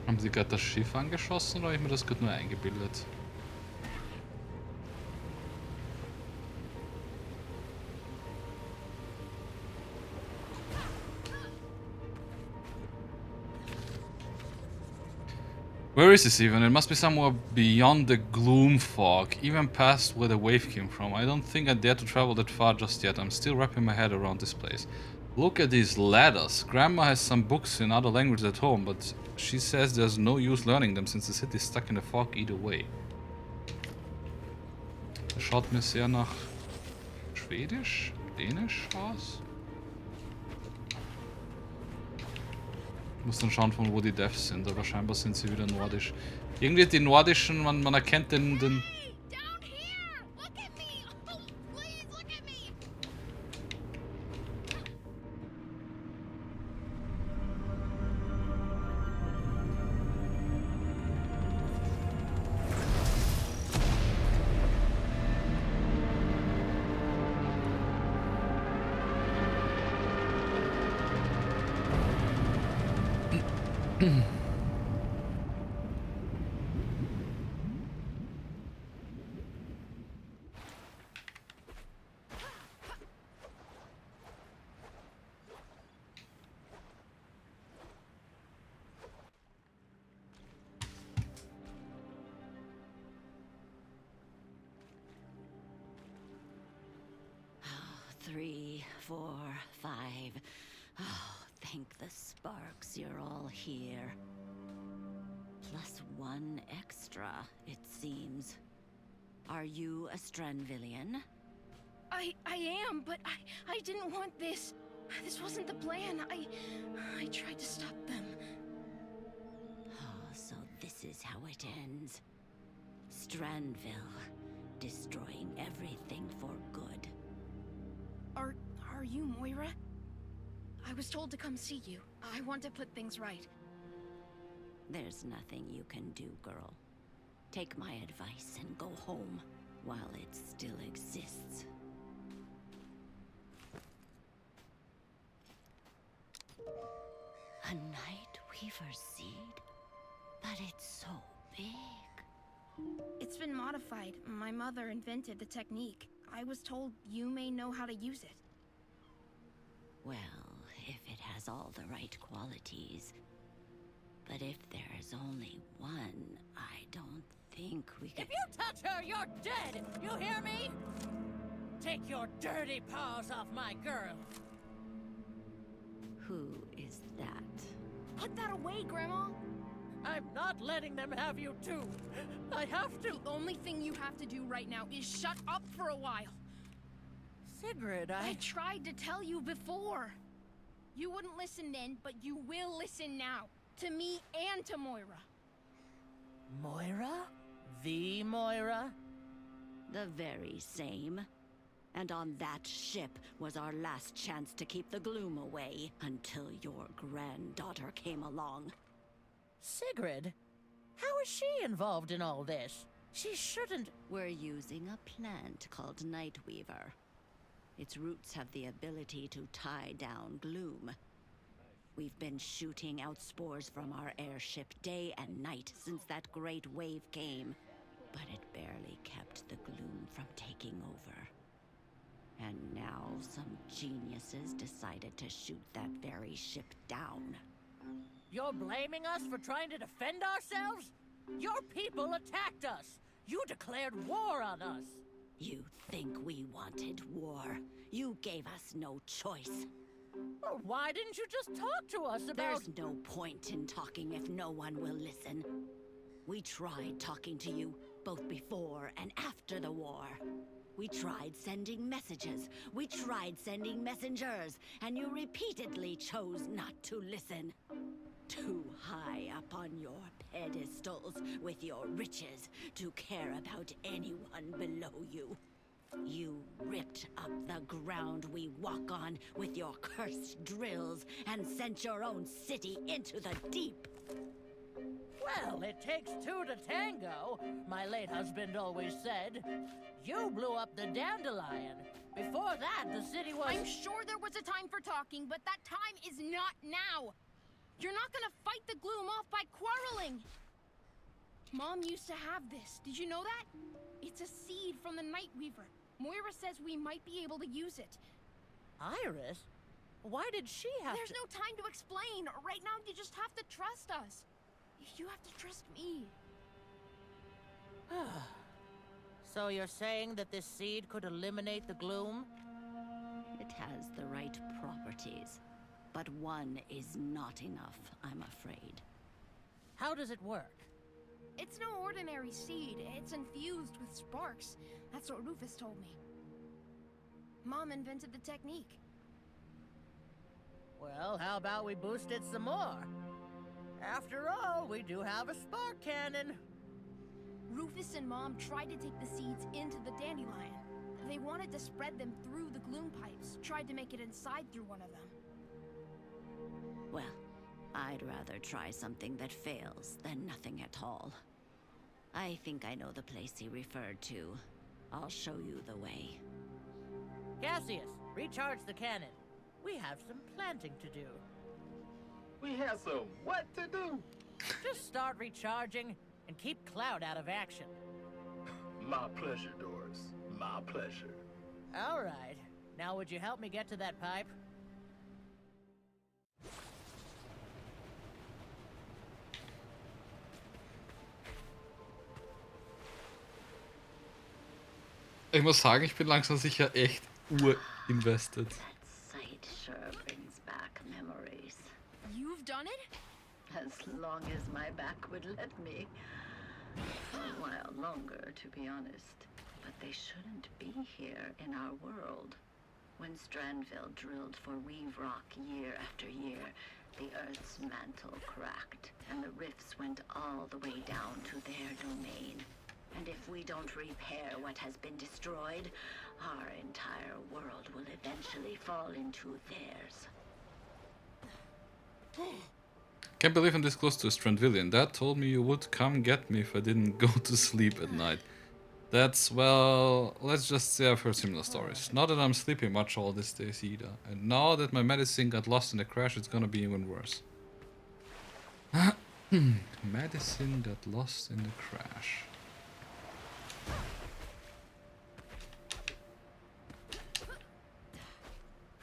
Haben sie gerade das Schiff angeschossen oder habe ich mir das gerade nur eingebildet? Where is this even? It must be somewhere beyond the gloom fog, even past where the wave came from. I don't think I dare to travel that far just yet. I'm still wrapping my head around this place. Look at these ladders. Grandma has some books in other languages at home, but she says there's no use learning them since the city is stuck in the fog either way. Das schaut mir sehr nach Schwedisch, Dänisch aus. Ich muss dann schauen, von wo die Devs sind, aber scheinbar sind sie wieder nordisch. Irgendwie die nordischen, man erkennt den... Hey, down here! Look at me! Oh, please look at me! Three, 4, 5. Oh, thank the sparks you're all here. Plus 1 extra, it seems. Are you a Stranvillian? I am, but I didn't want this. This wasn't the plan. I tried to stop them. Oh, so this is how it ends. Stranville, destroying everything for good. Are you Moira? I was told to come see you. I want to put things right. There's nothing you can do, girl. Take my advice and go home while it still exists. A Night Weaver seed? But it's so big. It's been modified. My mother invented the technique. I was told you may know how to use it. Well, if it has all the right qualities. But if there's only one, I don't think we can... If you touch her, you're dead! You hear me? Take your dirty paws off my girl! Who is that? Put that away, Grandma! I'm not letting them have you too! I have to! The only thing you have to do right now is shut up for a while! Sigrid, I tried to tell you before! You wouldn't listen then, but you will listen now. To me and to Moira. Moira? The Moira? The very same. And on that ship was our last chance to keep the gloom away until your granddaughter came along. Sigrid? How is she involved in all this? She shouldn't... We're using a plant called Nightweaver. Its roots have the ability to tie down gloom. We've been shooting out spores from our airship day and night since that great wave came, but it barely kept the gloom from taking over. And now some geniuses decided to shoot that very ship down. You're blaming us for trying to defend ourselves? Your people attacked us! You declared war on us! You think we wanted war? You gave us no choice. Well, why didn't you just talk to us about... There's no point in talking if no one will listen. We tried talking to you, both before and after the war. We tried sending messages. We tried sending messengers, and you repeatedly chose not to listen. Too high up on your pedestals with your riches to care about anyone below you. You ripped up the ground we walk on with your cursed drills and sent your own city into the deep. Well, it takes two to tango, my late husband always said. You blew up the Dandelion. Before that, the city was... I'm sure there was a time for talking, but that time is not now. You're not gonna fight the gloom off by quarreling. Mom used to have this. Did you know that? It's a seed from the Nightweaver. Moira says we might be able to use it. Iris? Why did she have There's no time to explain. Right now, you just have to trust us. You have to trust me. So you're saying that this seed could eliminate the gloom? It has the right properties, but one is not enough, I'm afraid. How does it work? It's no ordinary seed. It's infused with sparks. That's what Rufus told me. Mom invented the technique. Well, how about we boost it some more? After all, we do have a spark cannon. Rufus and Mom tried to take the seeds into the dandelion. They wanted to spread them through the gloom pipes, tried to make it inside through one of them. Well, I'd rather try something that fails than nothing at all. I think I know the place he referred to. I'll show you the way. Cassius, recharge the cannon. We have some planting to do. We have some what to do? Just start recharging and keep Cloud out of action. My pleasure, Doris. My pleasure. All right. Now would you help me get to that pipe? Ich muss sagen, ich bin langsam sicher echt urinvested. That sight sure brings back memories. You've done it? As long as my back would let me. A while longer, to be honest. But they shouldn't be here in our world. When Strandville drilled for Weave Rock year after year, the Earth's mantle cracked, and the rifts went all the way down to their domain. And if we don't repair what has been destroyed, our entire world will eventually fall into theirs. Can't believe I'm this close to a Strandvillian. Dad told me you would come get me if I didn't go to sleep at night. That's, well, let's just say I've heard similar stories. Not that I'm sleeping much all these days either. And now that my medicine got lost in the crash, it's gonna be even worse. Medicine got lost in the crash.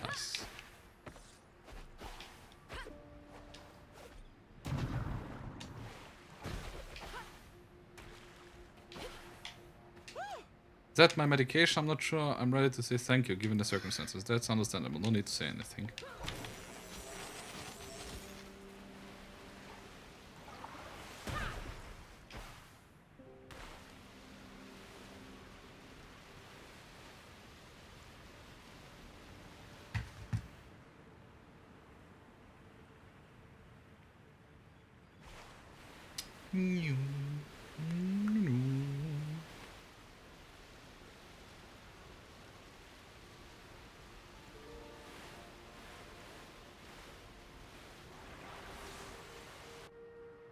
Nice. Is that my medication? I'm not sure. I'm ready to say thank you given the circumstances. That's understandable. No need to say anything.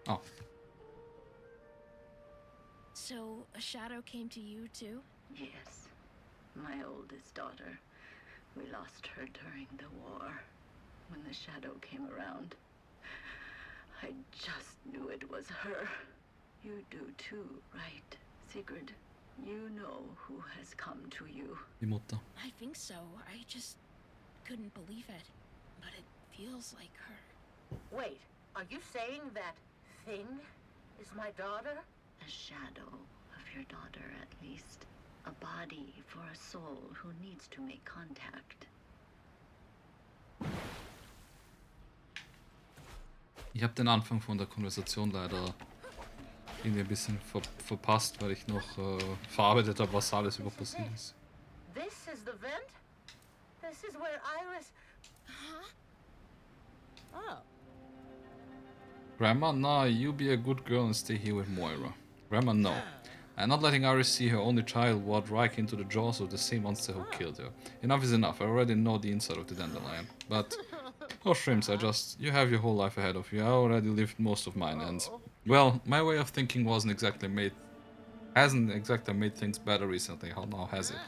Oh. So, a shadow came to you too? Yes, my oldest daughter. We lost her during the war. When the shadow came around, I just knew it was her. You do too, right, Sigurd? You know who has come to you. I think so. I just couldn't believe it. But it feels like her. Wait, are you saying that thing is my daughter? A shadow of your daughter, at least. A body for a soul who needs to make contact. Ich habe den Anfang von der Konversation leider irgendwie ein bisschen verpasst, weil ich noch verarbeitet habe, was alles über passiert ist. This is the vent? This is where Iris... Huh? Oh. Grandma, no, you be a good girl and stay here with Moira. Grandma, no. I'm not letting Iris see her only child walk right into the jaws of the same monster who killed her. Enough is enough. I already know the inside of the dandelion. But, oh shrimps, you have your whole life ahead of you. I already lived most of mine, and, well, my way of thinking hasn't exactly made things better recently. How now has it?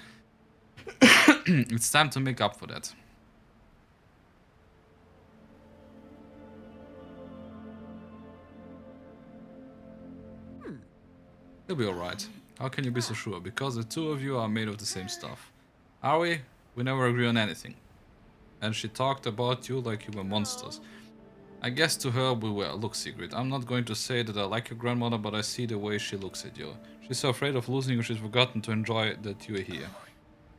It's time to make up for that. You'll be alright. How can you be so sure? Because the two of you are made of the same stuff. Are we? We never agree on anything. And she talked about you like you were monsters. I guess to her we were. Look, Sigrid, I'm not going to say that I like your grandmother, but I see the way she looks at you. She's so afraid of losing you, she's forgotten to enjoy that you are here.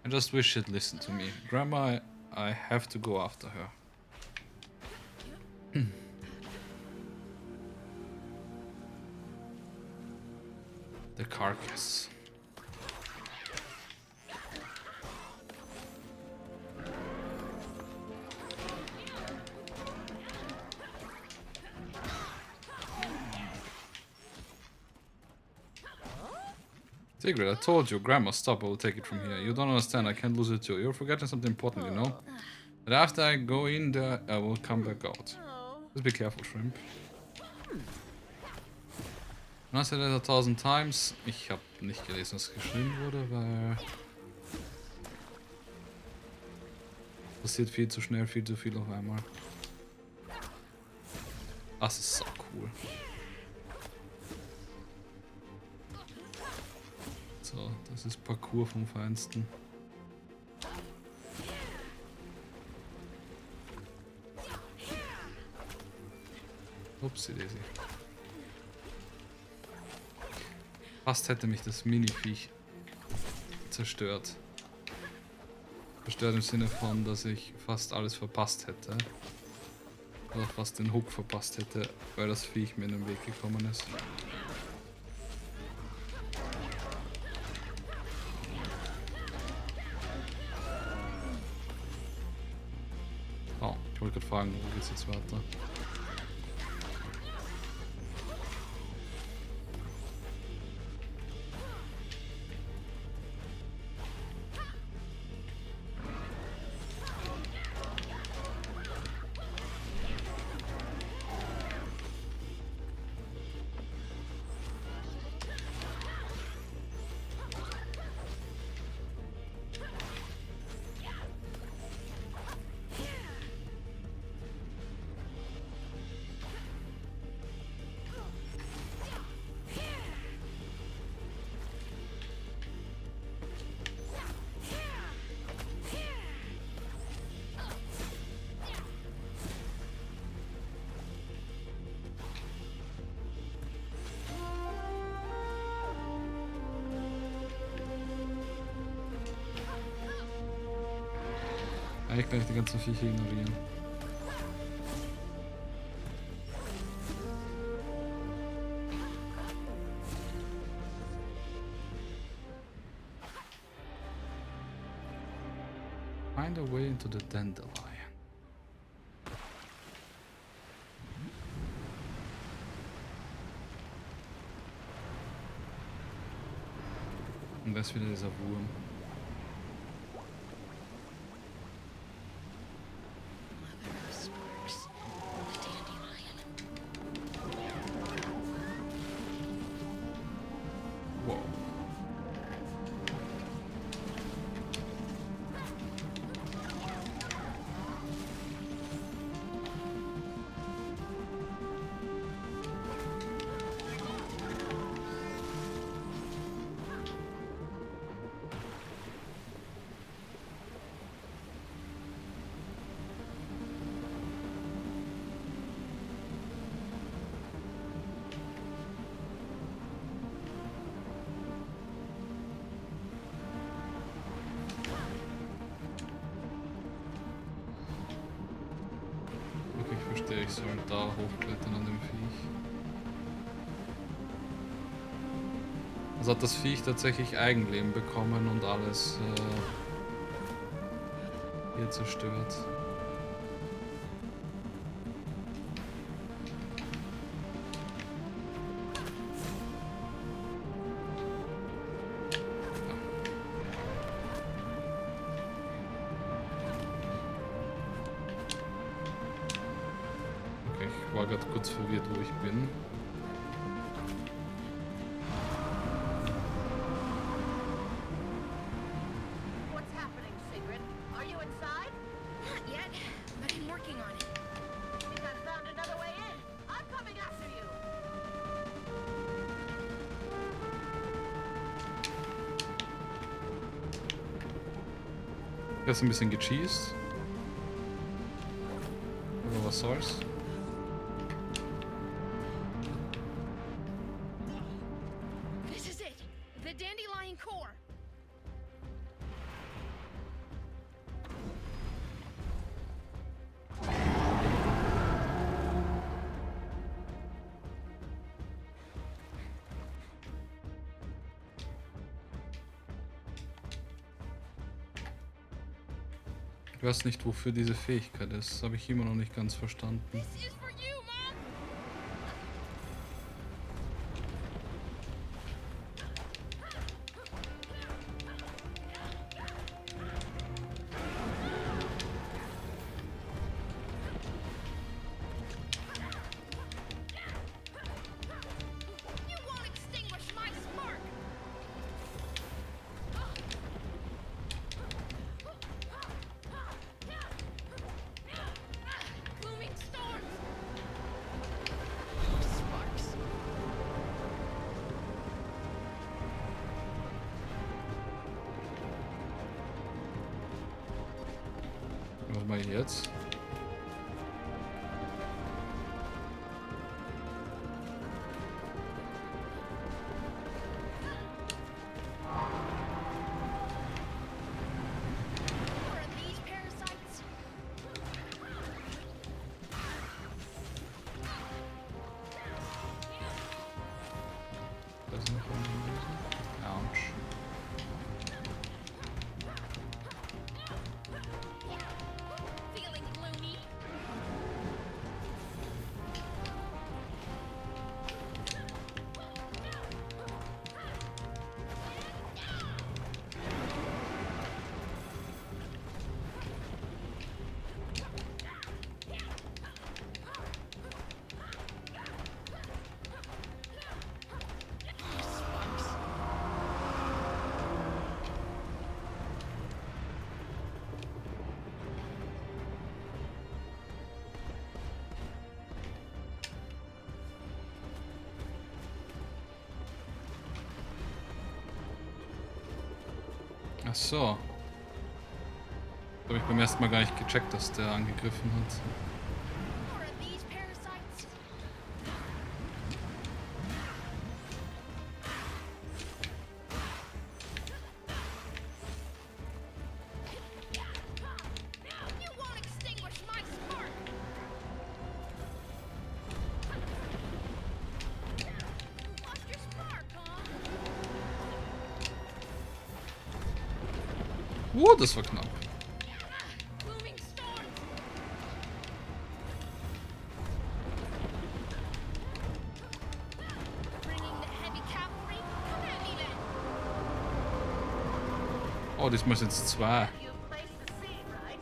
I just wish she'd listen to me. Grandma, I have to go after her. The carcass. Sigrid, I told you, Grandma, stop, I will take it from here. You don't understand, I can't lose it too. You're forgetting something important, you know? But after I go in there, I will come back out. Just be careful, Shrimp. I said it 1000 times. Ich habe nicht gelesen, was geschrieben wurde, weil... passiert viel zu schnell, viel zu viel auf einmal. Das ist so cool. So, das ist Parcours vom Feinsten. Upsi Daisy. Fast hätte mich das Mini-Viech zerstört. Zerstört im Sinne von, dass ich fast alles verpasst hätte. Oder fast den Hook verpasst hätte, weil das Viech mir in den Weg gekommen ist. Oh, ich wollte gerade fragen, wo geht's jetzt weiter? Eigentlich kann ich die ganzen Viecher ignorieren. Find a way into the dandelion. Und das ist wieder dieser Wurm. Wow. Okay, ich verstehe, ich soll da hochklettern an dem Viech. Also hat das Viech tatsächlich Eigenleben bekommen und alles hier zerstört. Okay, ich war gerade kurz verwirrt, wo ich bin. What's happening, Sigrid? Are you inside? Not yet, but I'm working on it. Think I found another way in. I'm coming after you. Jetzt ein bisschen gecheased. Aber was soll's? This is it, the dandelion core. Ich weiß nicht, wofür diese Fähigkeit ist. Das habe ich immer noch nicht ganz verstanden. This is for you, Mom. You won't extinguish my spark. Blooming storms. Sparks. Was mache ich jetzt? Or are these parasites? Das ist noch eine Lösung. Ouch. Feeling gloomy? Ach so. Habe ich beim ersten Mal gar nicht gecheckt, dass der angegriffen hat. Or are these parasites? Oh, das war knapp. Booming storms. Bringing the heavy cavalry. Come at me then. Oh, das müssen jetzt zwei. You placed the scene, right?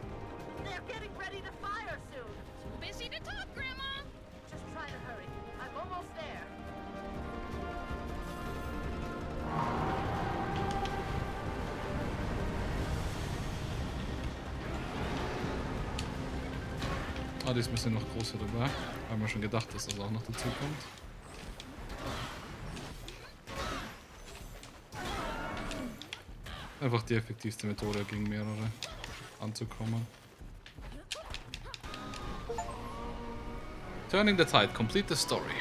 They're getting ready to fire soon. Too busy to talk, Grandma. Just try to hurry. I'm almost there. Ah, die ist ein bisschen noch größer dabei. Haben wir schon gedacht, dass das auch noch dazu kommt. Einfach die effektivste Methode, gegen mehrere anzukommen. Turning the tide, complete the story.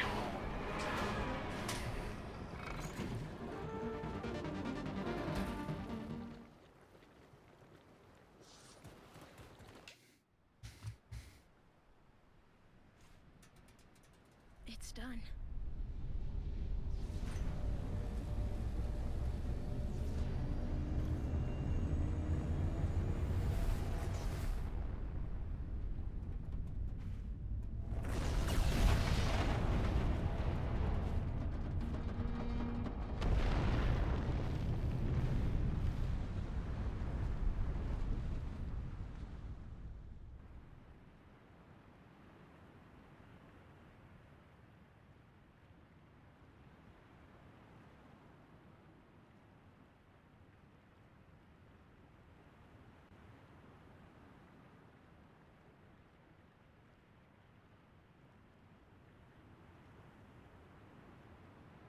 It's done.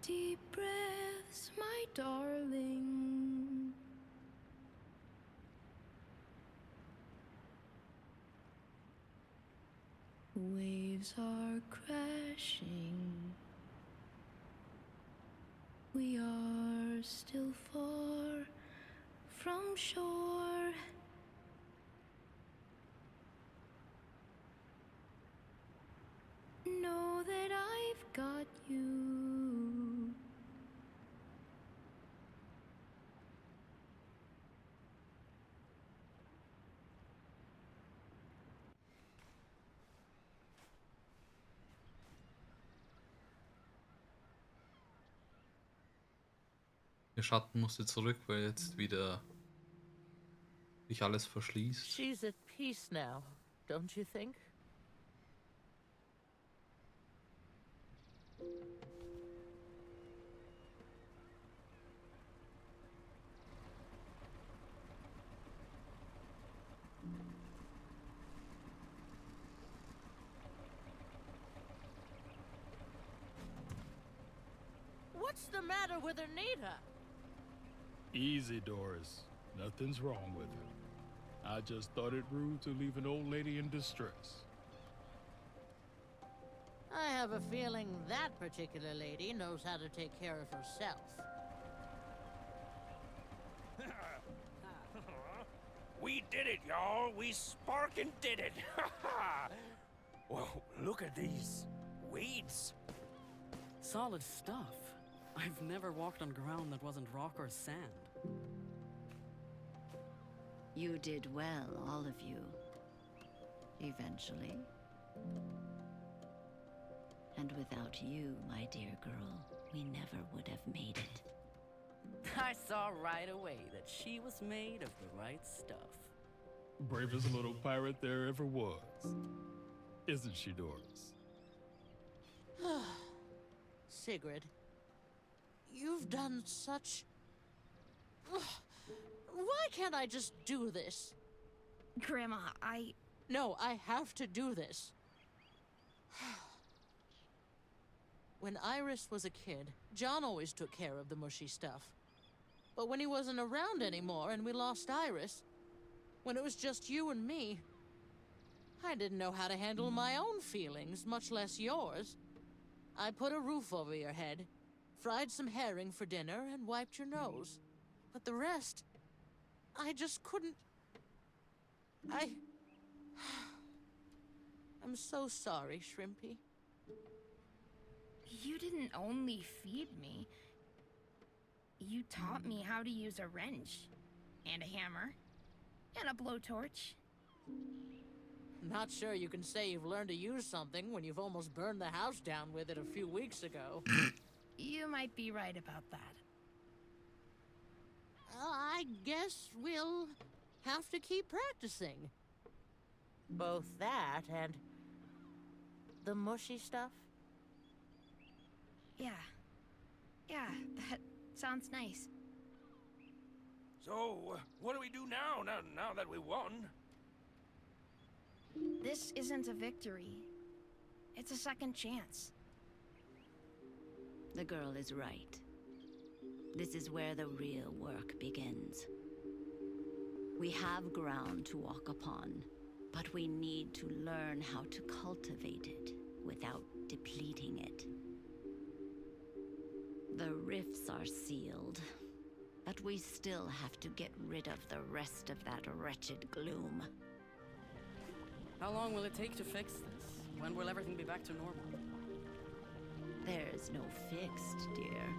Deep breaths, my darling. Waves are crashing. We are still far from shore. Know that I've got you. Der Schatten musste zurück, weil jetzt wieder sich alles verschließt. She's at peace now, don't you think? What's the matter with Anita? Easy, Doris. Nothing's wrong with her. I just thought it rude to leave an old lady in distress. I have a feeling that particular lady knows how to take care of herself. We did it, y'all. We sparkin' did it. Whoa, look at these weeds. Solid stuff. I've never walked on ground that wasn't rock or sand. You did well, all of you. Eventually. And without you, my dear girl, we never would have made it. I saw right away that she was made of the right stuff. Bravest little pirate there ever was. Isn't she, Doris? Sigrid, you've done such... Why can't I just do this? Grandma, No, I have to do this. When Iris was a kid, John always took care of the mushy stuff. But when he wasn't around anymore and we lost Iris, when it was just you and me, I didn't know how to handle my own feelings, much less yours. I put a roof over your head, fried some herring for dinner, and wiped your nose. But the rest, I just couldn't... I'm so sorry, Shrimpy. you didn't only feed me. You taught me how to use a wrench and a hammer And a blowtorch. Not sure you can say you've learned to use something when you've almost burned the house down with it a few weeks ago. You might be right about that. I guess we'll have to keep practicing. Both that and the mushy stuff. Yeah. Yeah, that sounds nice. So, what do we do now that we won? This isn't a victory. It's a second chance. The girl is right. This is where the real work begins. We have ground to walk upon, but we need to learn how to cultivate it without depleting it. The rifts are sealed, but we still have to get rid of the rest of that wretched gloom. How long will it take to fix this? When will everything be back to normal? There's no fixed, dear.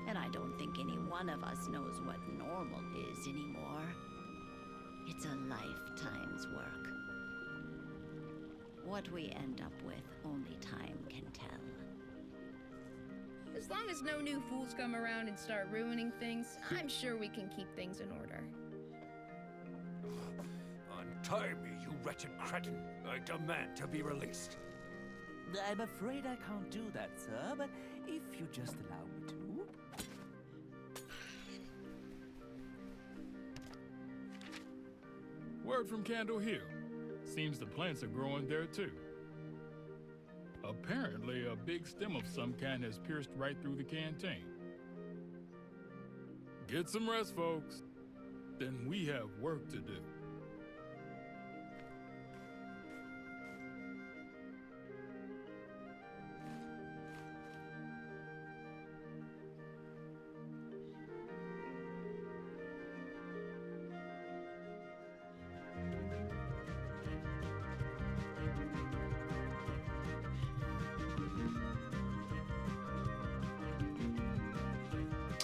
And I don't think any one of us knows what normal is anymore. It's a lifetime's work. What we end up with, only time can tell. As long as no new fools come around and start ruining things, I'm sure we can keep things in order. Untie me, you wretched cretin. I demand to be released. I'm afraid I can't do that, sir, but if you just allow me to. Word from Candle Hill. Seems the plants are growing there too. Apparently, a big stem of some kind has pierced right through the canteen. Get some rest, folks. Then we have work to do.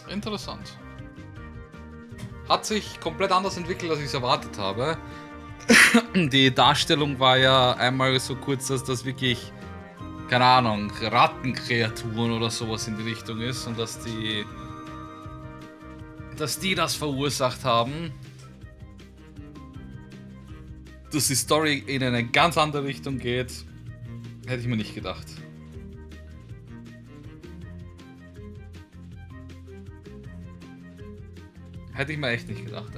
Interessant. Hat sich komplett anders entwickelt, als ich es erwartet habe. Die Darstellung war ja einmal so kurz, dass das wirklich, keine Ahnung, Rattenkreaturen oder sowas in die Richtung ist und dass die das verursacht haben. Dass die Story in eine ganz andere Richtung geht, hätte ich mir nicht gedacht. Hätte ich mir echt nicht gedacht.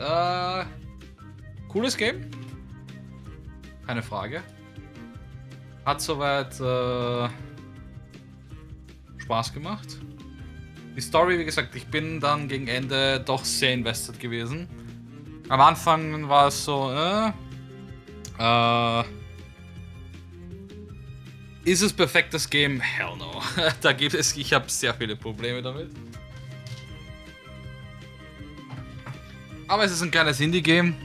Cooles Game. Keine Frage. Hat soweit Spaß gemacht. Die Story, wie gesagt, ich bin dann gegen Ende doch sehr invested gewesen. Am Anfang war es so, ist es perfektes Game? Hell no. Ich habe sehr viele Probleme damit. Aber es ist ein kleines Indie-Game.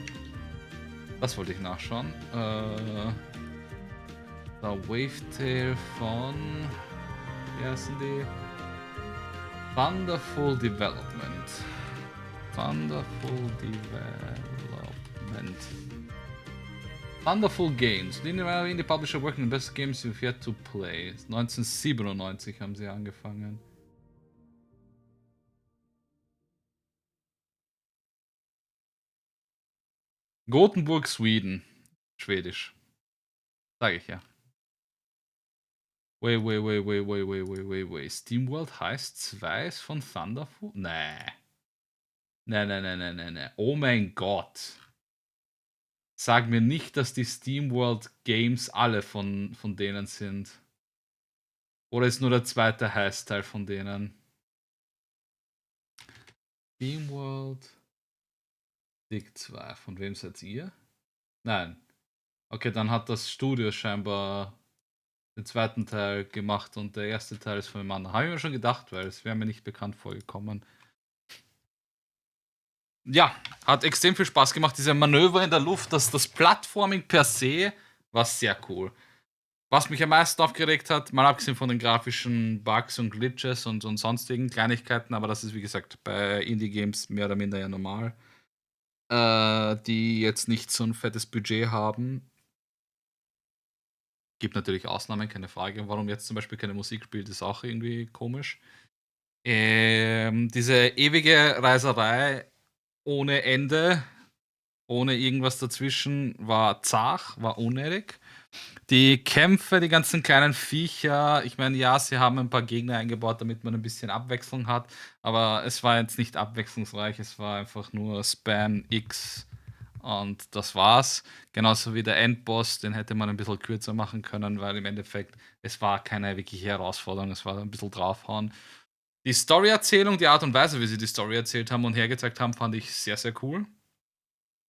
Was wollte ich nachschauen? Da Wavetail von... Wie heißen die? Wonderful Development. Wonderful Development. Wonderful Games. Linear Indie Publisher working on the best games you've yet to play. 1997 haben sie angefangen. Gothenburg, Sweden. Schwedisch. Sag ich ja. Wait. SteamWorld heißt 2 ist von Thunderful? Nee. Nee. Oh mein Gott. Sag mir nicht, dass die SteamWorld Games alle von denen sind. Oder ist nur der zweite Heißteil von denen? SteamWorld Dig 2. Von wem seid ihr? Nein. Okay, dann hat das Studio scheinbar den zweiten Teil gemacht und der erste Teil ist von dem anderen. Habe ich mir schon gedacht, weil es wäre mir nicht bekannt vorgekommen. Ja, hat extrem viel Spaß gemacht. Diese Manöver in der Luft, das Plattforming per se war sehr cool. Was mich am meisten aufgeregt hat, mal abgesehen von den grafischen Bugs und Glitches und sonstigen Kleinigkeiten, aber das ist wie gesagt bei Indie-Games mehr oder minder ja normal. die jetzt nicht so ein fettes Budget haben. Gibt natürlich Ausnahmen, keine Frage. Warum jetzt zum Beispiel keine Musik spielt, ist auch irgendwie komisch. Diese ewige Reiserei ohne Ende, ohne irgendwas dazwischen, war zart, war unnötig. Die Kämpfe, die ganzen kleinen Viecher, ich meine, ja, sie haben ein paar Gegner eingebaut, damit man ein bisschen Abwechslung hat, aber es war jetzt nicht abwechslungsreich, es war einfach nur Spam X und das war's. Genauso wie der Endboss, den hätte man ein bisschen kürzer machen können, weil im Endeffekt es war keine wirkliche Herausforderung, es war ein bisschen draufhauen. Die Story-Erzählung, die Art und Weise, wie sie die Story erzählt haben und hergezeigt haben, fand ich sehr, sehr cool.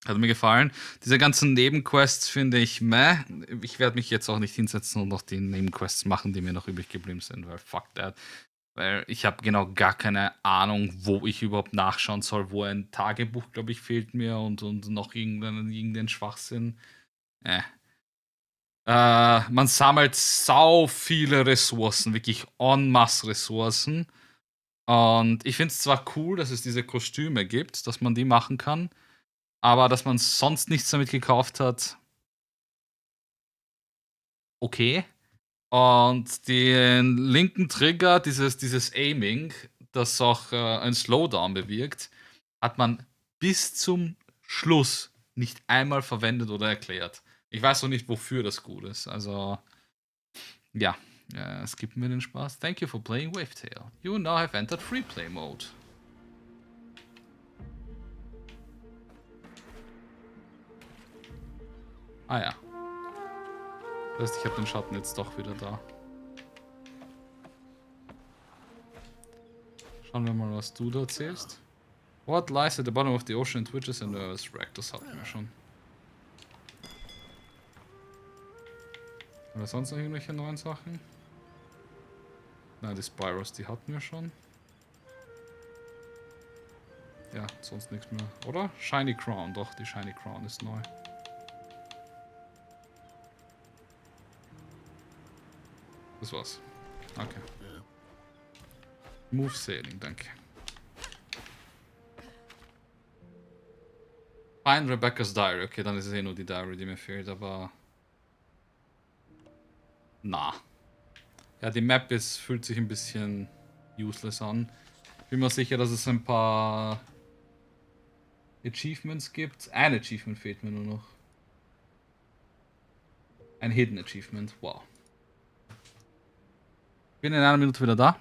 Hat mir gefallen. Diese ganzen Nebenquests finde ich meh. Ich werde mich jetzt auch nicht hinsetzen und noch die Nebenquests machen, die mir noch übrig geblieben sind, weil fuck that. Weil ich habe genau gar keine Ahnung, wo ich überhaupt nachschauen soll, wo ein Tagebuch, glaube ich, fehlt mir und noch irgendein Schwachsinn. Äh. Man sammelt sau viele Ressourcen, wirklich en masse Ressourcen. Und ich finde es zwar cool, dass es diese Kostüme gibt, dass man die machen kann, aber dass man sonst nichts damit gekauft hat, okay. Und den linken Trigger, dieses Aiming, das auch ein Slowdown bewirkt, hat man bis zum Schluss nicht einmal verwendet oder erklärt. Ich weiß noch nicht, wofür das gut ist. Also, ja, es gibt mir den Spaß. Thank you for playing Wavetail. You now have entered Free Play Mode. Ah ja. Das heißt, ich habe den Schatten jetzt doch wieder da. Schauen wir mal, was du da erzählst. What lies at the bottom of the ocean and twitches a nervous wreck? Das hatten wir schon. Oder sonst noch irgendwelche neuen Sachen? Nein, die Spyros, die hatten wir schon. Ja, sonst nichts mehr. Oder? Shiny Crown, doch, die Shiny Crown ist neu. Das war's. Okay. Move Sailing, danke. Find Rebecca's Diary. Okay, dann ist es eh nur die Diary, die mir fehlt, aber... Na. Ja, die Map fühlt sich ein bisschen useless an. Bin mir sicher, dass es ein paar Achievements gibt. Ein Achievement fehlt mir nur noch. Ein Hidden Achievement. Wow. Bin in einer Minute wieder da.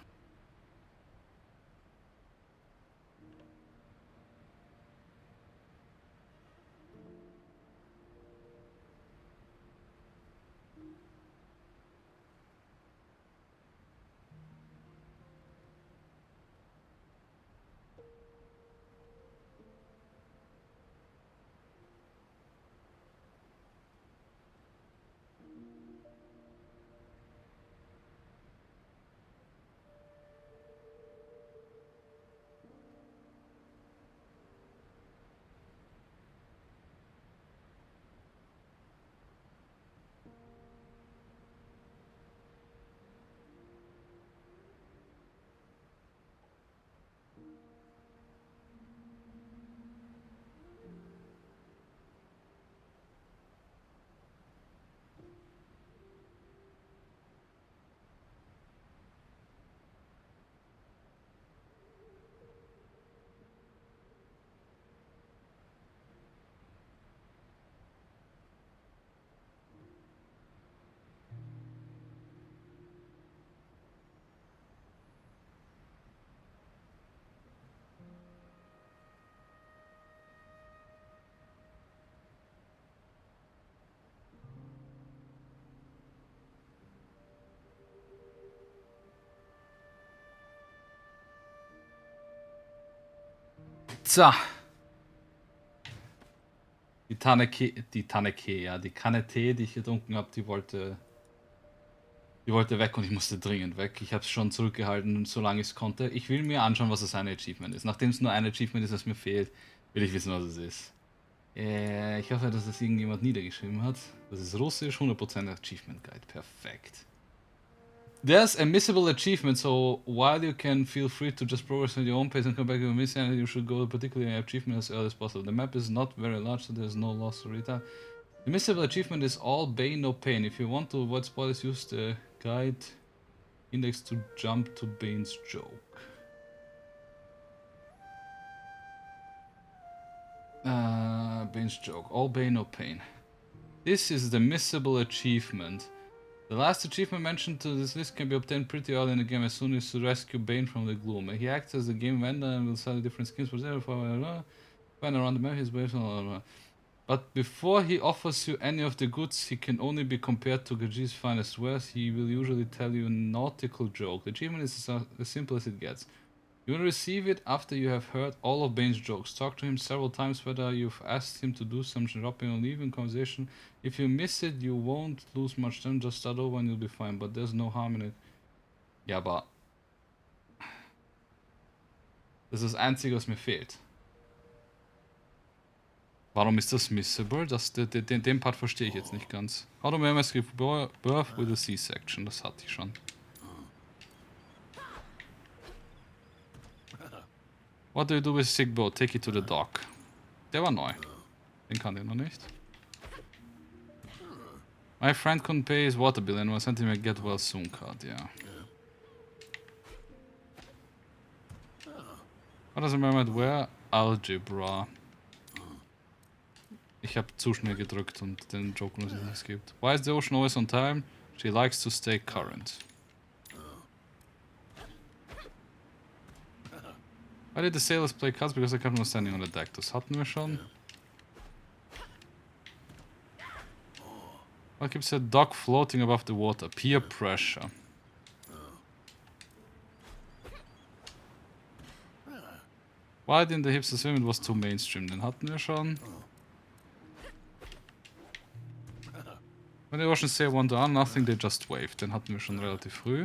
So. Die Kanne Tee, die ich getrunken habe, die wollte weg und ich musste dringend weg. Ich habe es schon zurückgehalten, solange ich es konnte. Ich will mir anschauen, was das eine Achievement ist. Nachdem es nur ein Achievement ist, das mir fehlt, will ich wissen, was es ist. Ich hoffe, dass das irgendjemand niedergeschrieben hat. Das ist Russisch, 100% Achievement Guide. Perfekt. There's a missable achievement, so while you can feel free to just progress at your own pace and come back to a mission, you should go particularly achievement as early as possible. The map is not very large, so there's no loss to read out. The missable achievement is all bane, no pain. If you want to avoid spoilers, use the guide index to jump to Bane's joke. Bane's joke. All bane, no pain. This is the missable achievement. The last achievement mentioned to this list can be obtained pretty early in the game as soon as you rescue Bane from the gloom. He acts as the game vendor and will sell different skins for zero find around the map his waves. But before he offers you any of the goods, he can only be compared to Gaji's finest wares. He will usually tell you a nautical joke. The achievement is as simple as it gets. You will receive it after you have heard all of Bane's jokes. Talk to him several times, whether you've asked him to do some shopping or leaving conversation. If you miss it, you won't lose much time. Just start over and you'll be fine. But there's no harm in it. Ja, aber das ist das Einzige, was mir fehlt. Warum ist das missable? Den Part verstehe ich jetzt nicht ganz. How do I give birth with a C-section? Das hatte ich schon. What do you do with sick boat? Take it to the dock. Der war neu. Den kann ich noch nicht. My friend couldn't pay his water bill and was sent him a get well soon card, ja. What does it remember where? Algebra. Ich habe zu schnell gedrückt und den Joke noch nicht skippt. Why is the ocean always on time? She likes to stay current. Why did the sailors play cards? Because the captain was standing on the deck. Das hatten wir schon. What keeps a dog floating above the water? Peer pressure. Why didn't the hipster swim? It was too mainstream. Den hatten wir schon. When the ocean sail wander on, nothing, they just wave. Den hatten wir schon relativ früh.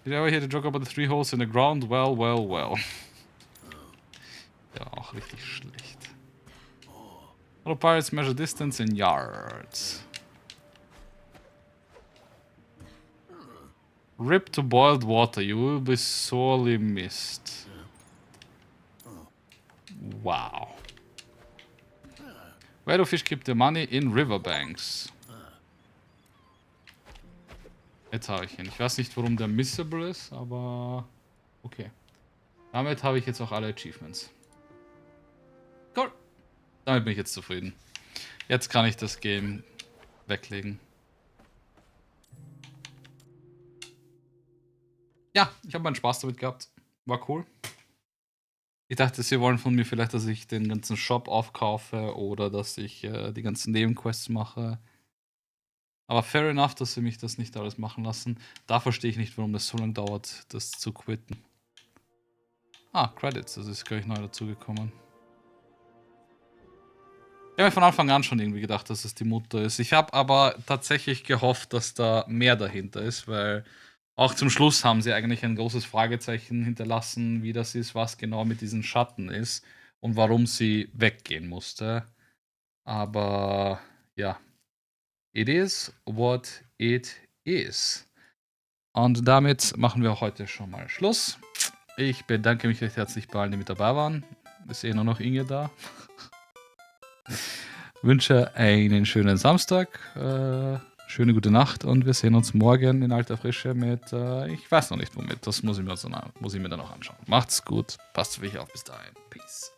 Did you ever hear the joke about the 3 holes in the ground? Well, well, well. Ja, auch richtig schlecht. How do pirates measure distance in yards? Rip to boiled water, you will be sorely missed. Wow. Where do fish keep their money? In riverbanks. Jetzt habe ich ihn. Ich weiß nicht, warum der missable ist, aber okay. Damit habe ich jetzt auch alle Achievements. Cool. Damit bin ich jetzt zufrieden. Jetzt kann ich das Game weglegen. Ja, ich habe meinen Spaß damit gehabt. War cool. Ich dachte, sie wollen von mir vielleicht, dass ich den ganzen Shop aufkaufe oder dass ich die ganzen Nebenquests mache. Aber fair enough, dass sie mich das nicht alles machen lassen. Da verstehe ich nicht, warum das so lange dauert, das zu quitten. Ah, Credits, das ist gleich neu dazugekommen. Ich habe mir von Anfang an schon irgendwie gedacht, dass es die Mutter ist. Ich habe aber tatsächlich gehofft, dass da mehr dahinter ist, weil auch zum Schluss haben sie eigentlich ein großes Fragezeichen hinterlassen, wie das ist, was genau mit diesen Schatten ist und warum sie weggehen musste. Aber ja. It is what it is. Und damit machen wir heute schon mal Schluss. Ich bedanke mich recht herzlich bei allen, die mit dabei waren. Ist nur noch Inge da. Wünsche einen schönen Samstag, schöne gute Nacht und wir sehen uns morgen in alter Frische mit, ich weiß noch nicht womit, das muss ich mir dann noch anschauen. Macht's gut, passt auf euch auf, bis dahin, peace.